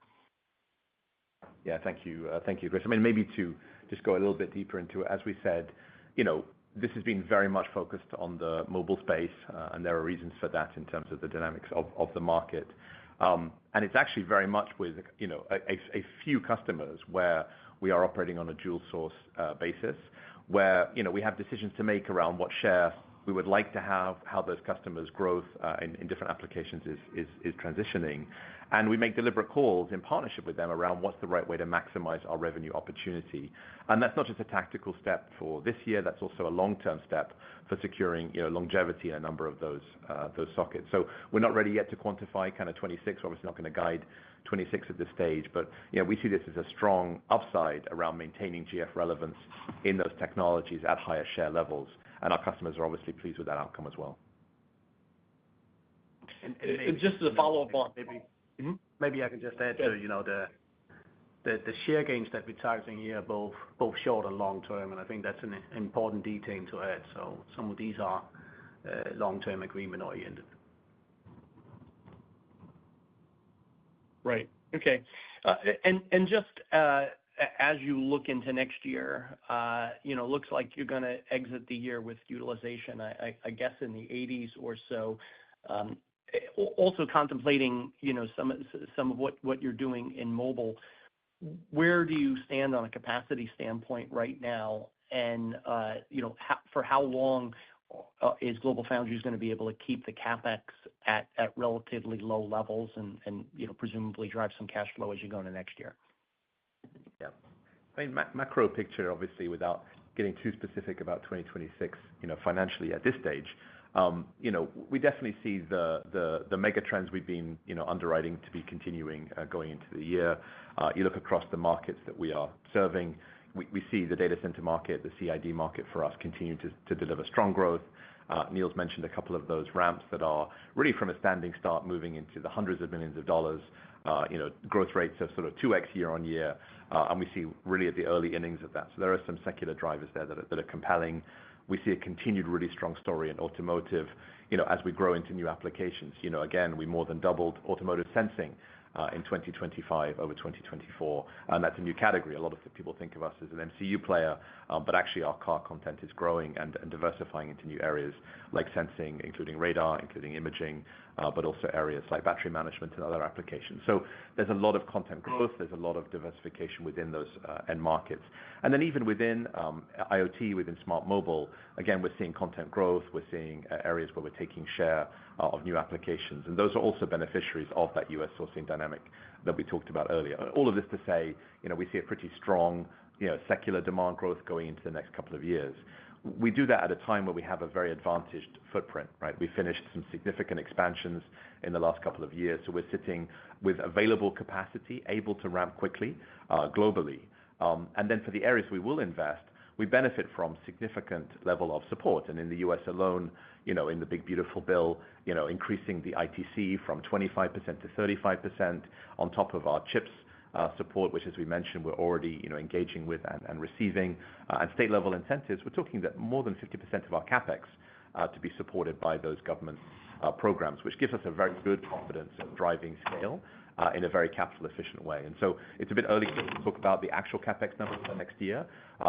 Yeah, thank you, Chris. I mean, maybe to just go a little bit deeper into it, as we said, this has been very much focused on the mobile space, and there are reasons for that in terms of the dynamics of the market. And it's actually very much with a few customers where we are operating on a dual source basis, where we have decisions to make around what share we would like to have, how those customers' growth in different applications is transitioning. And we make deliberate calls in partnership with them around what's the right way to maximize our revenue opportunity. And that's not just a tactical step for this year, that's also a long-term step for securing longevity in a number of those sockets. So we're not ready yet to quantify kind of 26. We're obviously not going to guide 26 at this stage, but we see this as a strong upside around maintaining GF relevance in those technologies at higher share levels. And our customers are obviously pleased with that outcome as well. And just as a follow-up on maybe I can just add to the share gains that we're targeting here, both short and long term, and I think that's an important detail to add. So some of these are long-term agreement oriented. Right. Okay. And just as you look into next year, looks like you're going to exit the year with utilization, I guess, in the 80s or so. Also contemplating, some of what you're doing in mobile. Where do you stand on a capacity standpoint right now? And, for how long is GlobalFoundries going to be able to keep the CapEx at relatively low levels and presumably drive some cash flow as you go into next year? Yeah. I mean, macro picture, obviously, without getting too specific about 2026, financially at this stage, we definitely see the mega trends we've been, underwriting to be continuing going into the year. You look across the markets that we are serving, we see the data center market, the CID market for us continue to deliver strong growth. Niels mentioned a couple of those ramps that are really from a standing start moving into the hundreds of millions of dollars, growth rates of sort of 2x year on year. And we see really at the early innings of that. So there are some secular drivers there that are compelling. We see a continued really strong story in automotive, as we grow into new applications. Again, we more than doubled automotive sensing in 2025 over 2024. And that's a new category. A lot of people think of us as an MCU player, but actually our car content is growing and diversifying into new areas like sensing, including radar, including imaging, but also areas like battery management and other applications. So there's a lot of content growth. There's a lot of diversification within those end markets. And then even within IoT, within smart mobile, again, we're seeing content growth. We're seeing areas where we're taking share of new applications. And those are also beneficiaries of that U.S. sourcing dynamic that we talked about earlier. All of this to say, we see a pretty strong, secular demand growth going into the next couple of years. we do that at a time where we have a very advantaged footprint, right? We finished some significant expansions in the last couple of years, so we're sitting with available capacity, able to ramp quickly globally. And then for the areas we will invest, we benefit from significant level of support. And in the U.S. alone, in the Big Beautiful Bill, increasing the ITC from 25% to 35% on top of our CHIPS support, which, as we mentioned, we're already engaging with and receiving, and state level incentives. We're talking that more than 50% of our capex to be supported by those government programs, which gives us a very good confidence of driving scale in a very capital efficient way. And so it's a bit early to talk about the actual capex numbers for next year.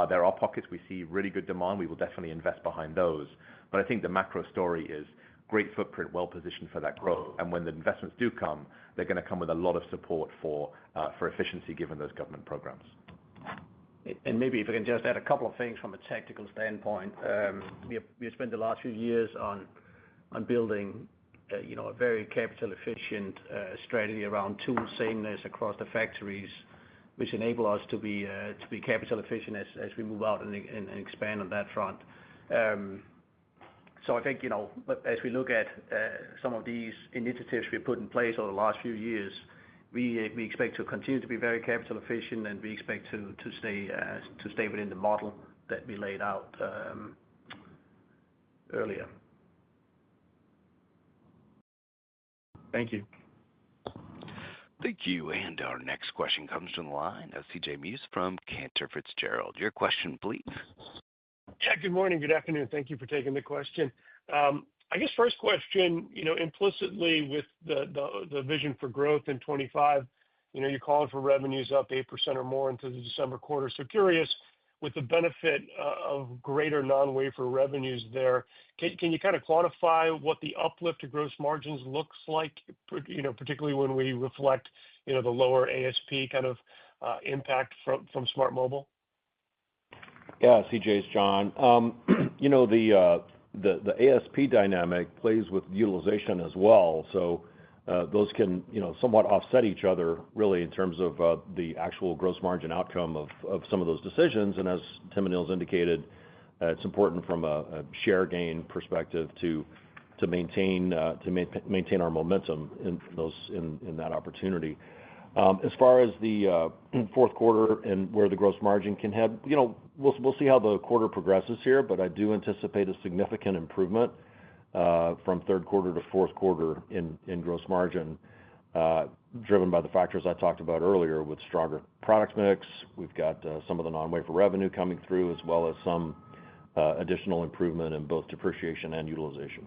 There are pockets we see really good demand. We will definitely invest behind those. But I think the macro story is great footprint, well positioned for that growth. And when the investments do come, they're going to come with a lot of support for efficiency given those government programs. And maybe if I can just add a couple of things from a tactical standpoint. We have spent the last few years on building a very capital efficient strategy around tool sameness across the factories, which enable us to be capital efficient as we move out and expand on that front. So I think, as we look at some of these initiatives we put in place over the last few years, we expect to continue to be very capital efficient, and we expect to stay within the model that we laid out earlier. Thank you. Thank you. And our next question comes from the line of C.J. Muse from Cantor Fitzgerald. Your question, please. Yeah, good morning, good afternoon. Thank you for taking the question. I guess first question, implicitly with the vision for growth in 25, you're calling for revenues up 8% or more into the December quarter. So curious, with the benefit of greater non-wafer revenues there, can you kind of quantify what the uplift to gross margins looks like, particularly when we reflect, the lower ASP kind of impact from smart mobile? Yeah, CJ's John. The ASP dynamic plays with utilization as well. So those can, somewhat offset each other really in terms of the actual gross margin outcome of some of those decisions. And as Tim and Niels indicated, it's important from a share gain perspective to maintain our momentum in that opportunity. As far as the fourth quarter and where the gross margin can head, we'll see how the quarter progresses here, but I do anticipate a significant improvement from third quarter to fourth quarter in gross margin, driven by the factors I talked about earlier with stronger product mix. We've got some of the non-wafer revenue coming through, as well as some additional improvement in both depreciation and utilization.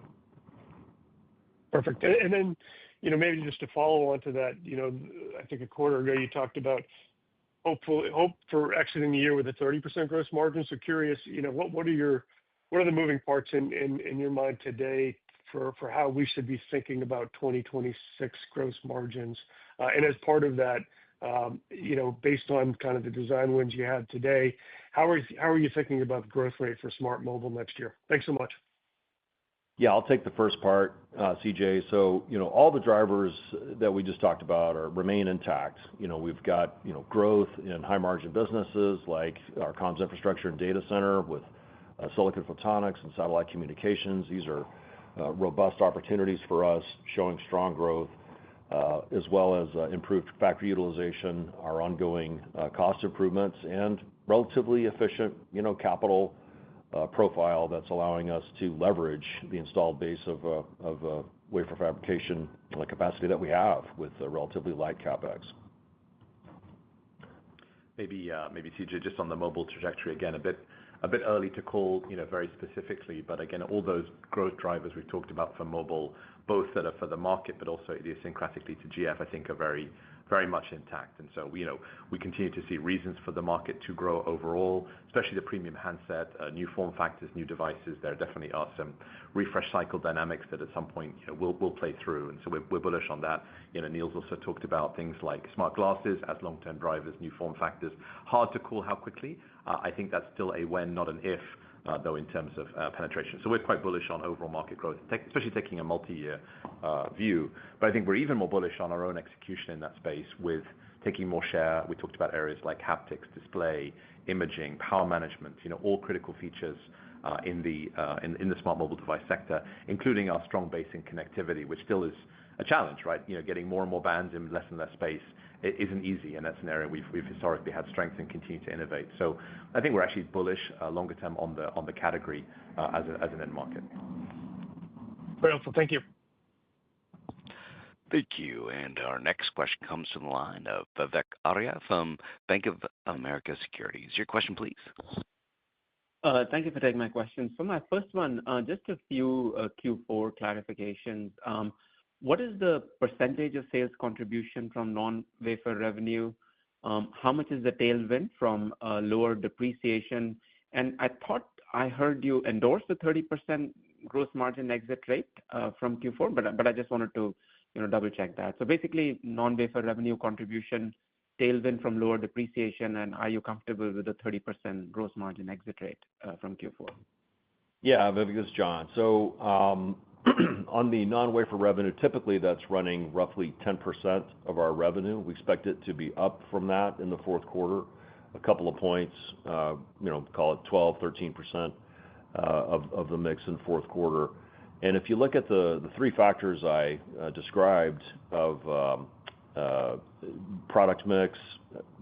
Perfect. And then, maybe just to follow on to that, I think a quarter ago you talked about hope for exiting the year with a 30% gross margin. So curious, what are the moving parts in your mind today for how we should be thinking about 2026 gross margins? And as part of that, based on kind of the design wins you have today, how are you thinking about the growth rate for smart mobile next year? Thanks so much. Yeah, I'll take the first part, CJ. So, all the drivers that we just talked about remain intact. We've got, growth in high margin businesses like our comms infrastructure and data center with silicon photonics and satellite communications. These are robust opportunities for us, showing strong growth, as well as improved factory utilization, our ongoing cost improvements, and relatively efficient, capital profile that's allowing us to leverage the installed base of wafer fabrication capacity that we have with a relatively light capex. Maybe CJ, just on the mobile trajectory again, a bit early to call, very specifically, but again, all those growth drivers we've talked about for mobile, both that are for the market, but also idiosyncratically to GF, I think are very, very much intact. And so, we continue to see reasons for the market to grow overall, especially the premium handset, new form factors, new devices. There definitely are some refresh cycle dynamics that at some point, will play through. And so we're bullish on that. Niels also talked about things like smart glasses as long-term drivers, new form factors. Hard to call how quickly. I think that's still a when, not an if, though, in terms of penetration. So we're quite bullish on overall market growth, especially taking a multi-year view. But I think we're even more bullish on our own execution in that space with taking more share. We talked about areas like haptics, display, imaging, power management, all critical features in the smart mobile device sector, including our strong base in connectivity, which still is a challenge, right? Getting more and more bands in less and less space, it isn't easy, and that's an area we've historically had strength and continue to innovate. So I think we're actually bullish longer term on the category as an end market. Very helpful. Thank you. Thank you. And our next question comes from the line of Vivek Arya from Bank of America Securities. Your question, please. Thank you for taking my question. For my first one, just a few Q4 clarifications. What is the percentage of sales contribution from non-wafer revenue? How much is the tailwind from lower depreciation? And I thought I heard you endorse the 30% gross margin exit rate from Q4, but I just wanted to double-check that. So basically, non-wafer revenue contribution, tailwind from lower depreciation, and are you comfortable with the 30% gross margin exit rate from Q4? Yeah, Vivek, this is John. So on the non-wafer revenue, typically that's running roughly 10% of our revenue. We expect it to be up from that in the fourth quarter, a couple of points, call it 12, 13% of the mix in fourth quarter. And if you look at the three factors I described of product mix,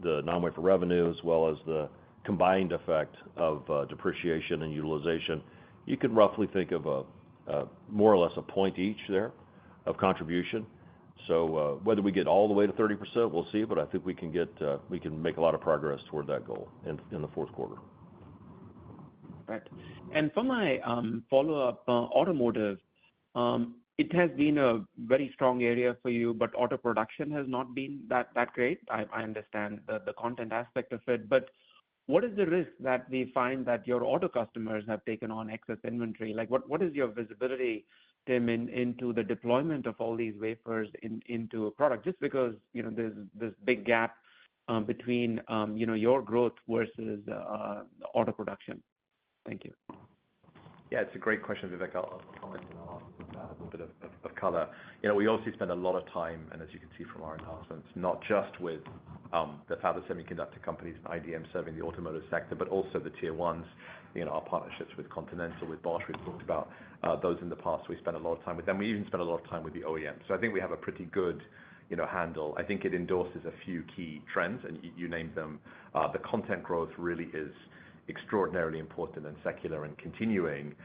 the non-wafer revenue, as well as the combined effect of depreciation and utilization, you can roughly think of more or less a point each there of contribution. So whether we get all the way to 30%, we'll see, but I think we can make a lot of progress toward that goal in the fourth quarter. Right. And for my follow-up, automotive, it has been a very strong area for you, but auto production has not been that great. I understand the content aspect of it, but what is the risk that we find that your auto customers have taken on excess inventory? Like, what is your visibility, Tim, into the deployment of all these wafers into a product? Just because there's this big gap between your growth versus auto production. Thank you. Yeah, it's a great question, Vivek. I'll comment on a little bit of color. We obviously spend a lot of time, and as you can see from our announcements, not just with the fabless semiconductor companies and IDM serving the automotive sector, but also the tier ones, our partnerships with Continental, with Bosch. We've talked about those in the past. We spend a lot of time with them. We even spend a lot of time with the OEM. So I think we have a pretty good handle. I think it endorses a few key trends, and you named them. The content growth really is extraordinarily important and secular and continuing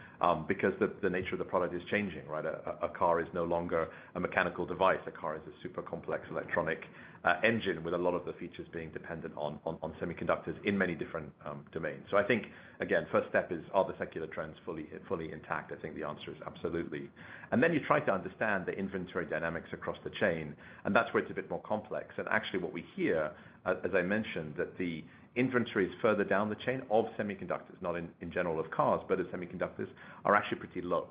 because the nature of the product is changing, right? A car is no longer a mechanical device. A car is a super complex electronic engine with a lot of the features being dependent on semiconductors in many different domains. So I think, again, first step is, are the secular trends fully intact? I think the answer is absolutely. And then you try to understand the inventory dynamics across the chain, and that's where it's a bit more complex. And actually what we hear, as I mentioned, that the inventories further down the chain of semiconductors, not in general of cars, but of semiconductors, are actually pretty low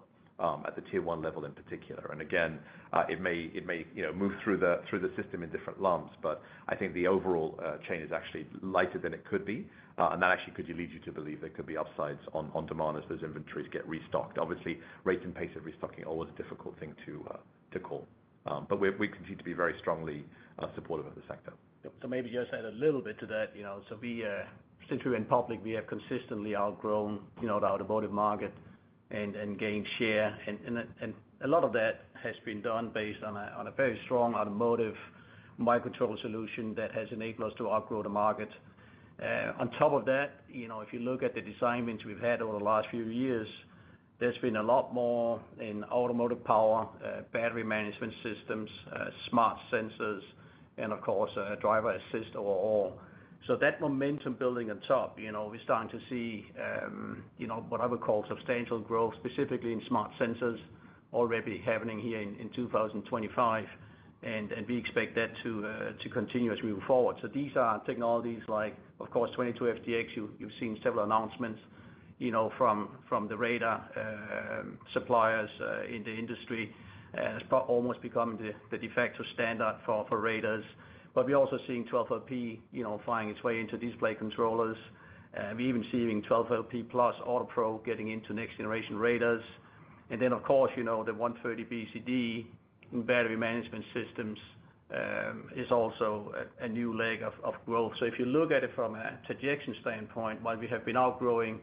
at the tier one level in particular. And again, it may move through the system in different lumps, but I think the overall chain is actually lighter than it could be, and that actually could lead you to believe there could be upsides on demand as those inventories get restocked. Obviously, rate and pace of restocking are always a difficult thing to call, but we continue to be very strongly supportive of the sector. So maybe just add a little bit to that. So since we went public, we have consistently outgrown the automotive market and gained share, and a lot of that has been done based on a very strong automotive microcontroller solution that has enabled us to outgrow the market. On top of that, if you look at the design wins we've had over the last few years, there's been a lot more in automotive power, battery management systems, smart sensors, and of course, driver assist overall. So that momentum building on top, we're starting to see, what I would call substantial growth, specifically in smart sensors, already happening here in 2025, and we expect that to continue as we move forward. So these are technologies like, of course, 22FDX. You've seen several announcements, from the radar suppliers in the industry. It's almost become the de facto standard for radars. But we're also seeing 12LP, finding its way into display controllers. We're even seeing 12LP plus Auto Pro getting into next generation radars. And then, of course, the 130 BCD in battery management systems is also a new leg of growth. So if you look at it from a trajectory standpoint, while we have been outgrowing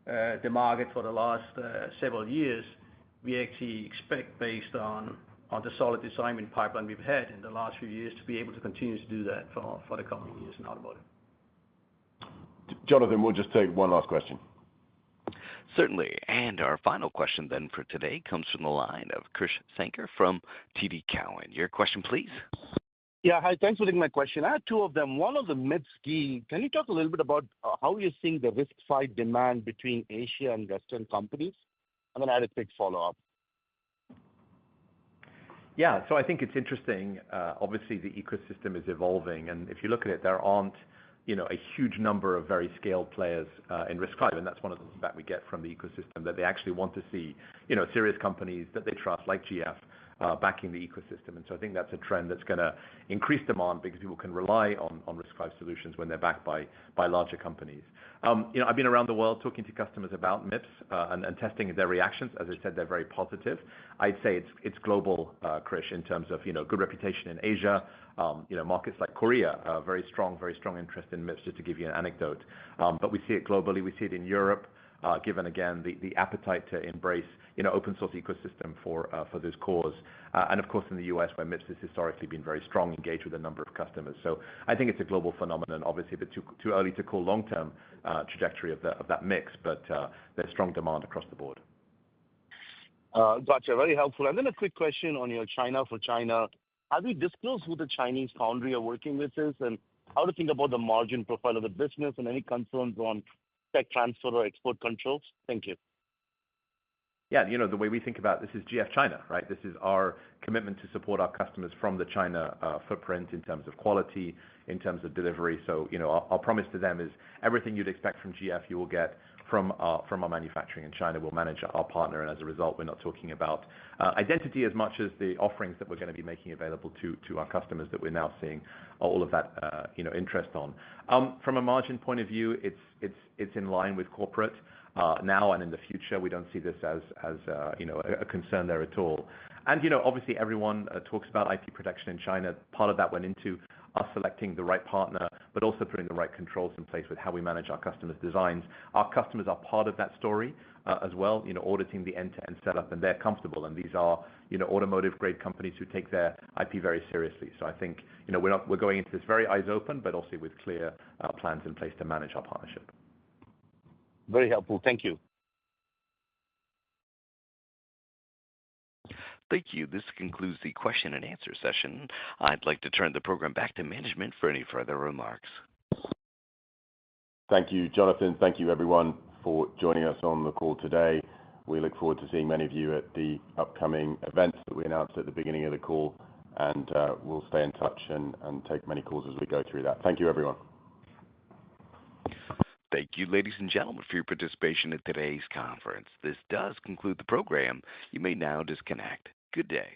the market for the last several years, we actually expect, based on the solid design win pipeline we've had in the last few years, to be able to continue to do that for the coming years in automotive. Jonathan, we'll just take one last question. Certainly. And our final question then for today comes from the line of Krish Sankar from TD Cowen. Your question, please. Yeah, hi. Thanks for taking my question. I have two of them. One of the MIPS key. Can you talk a little bit about how you're seeing the risk-fied demand between Asia and Western companies? And then I had a quick follow-up. Yeah, so I think it's interesting. Obviously, the ecosystem is evolving, and if you look at it, there aren't a huge number of very scaled players in RISC-V, and that's one of the feedback we get from the ecosystem, that they actually want to see serious companies that they trust, like GF, backing the ecosystem. And so I think that's a trend that's going to increase demand because people can rely on RISC-V solutions when they're backed by larger companies. I've been around the world talking to customers about MIPS and testing their reactions. As I said, they're very positive. I'd say it's global, Krish, in terms of good reputation in Asia. Markets like Korea, very strong interest in MIPS, just to give you an anecdote. But we see it globally. We see it in Europe, given, again, the appetite to embrace open source ecosystem for this cause. And of course, in the US, where MIPS has historically been very strong, engaged with a number of customers. So I think it's a global phenomenon, obviously, but too early to call long-term trajectory of that mix, but there's strong demand across the board. Gotcha. Very helpful. And then a quick question on your China for China. Have you disclosed who the Chinese foundry you're working with is, and how to think about the margin profile of the business, and any concerns on tech transfer or export controls? Thank you. Yeah, the way we think about this is GF China, right? This is our commitment to support our customers from the China footprint in terms of quality, in terms of delivery. So, our promise to them is everything you'd expect from GF, you will get from our manufacturing in China. We'll manage our partner, and as a result, we're not talking about identity as much as the offerings that we're going to be making available to our customers that we're now seeing all of that interest on. From a margin point of view, it's in line with corporate. Now and in the future, we don't see this as a concern there at all. And obviously, everyone talks about IP protection in China. Part of that went into us selecting the right partner, but also putting the right controls in place with how we manage our customers' designs. Our customers are part of that story as well, auditing the end-to-end setup, and they're comfortable. And these are automotive-grade companies who take their IP very seriously. So I think we're going into this very eyes open, but also with clear plans in place to manage our partnership. Very helpful. Thank you. Thank you. This concludes the question and answer session. I'd like to turn the program back to management for any further remarks. Thank you, Jonathan. Thank you, everyone, for joining us on the call today. We look forward to seeing many of you at the upcoming events that we announced at the beginning of the call, and we'll stay in touch and take many calls as we go through that. Thank you, everyone. Thank you, ladies and gentlemen, for your participation in today's conference. This does conclude the program. You may now disconnect. Good day.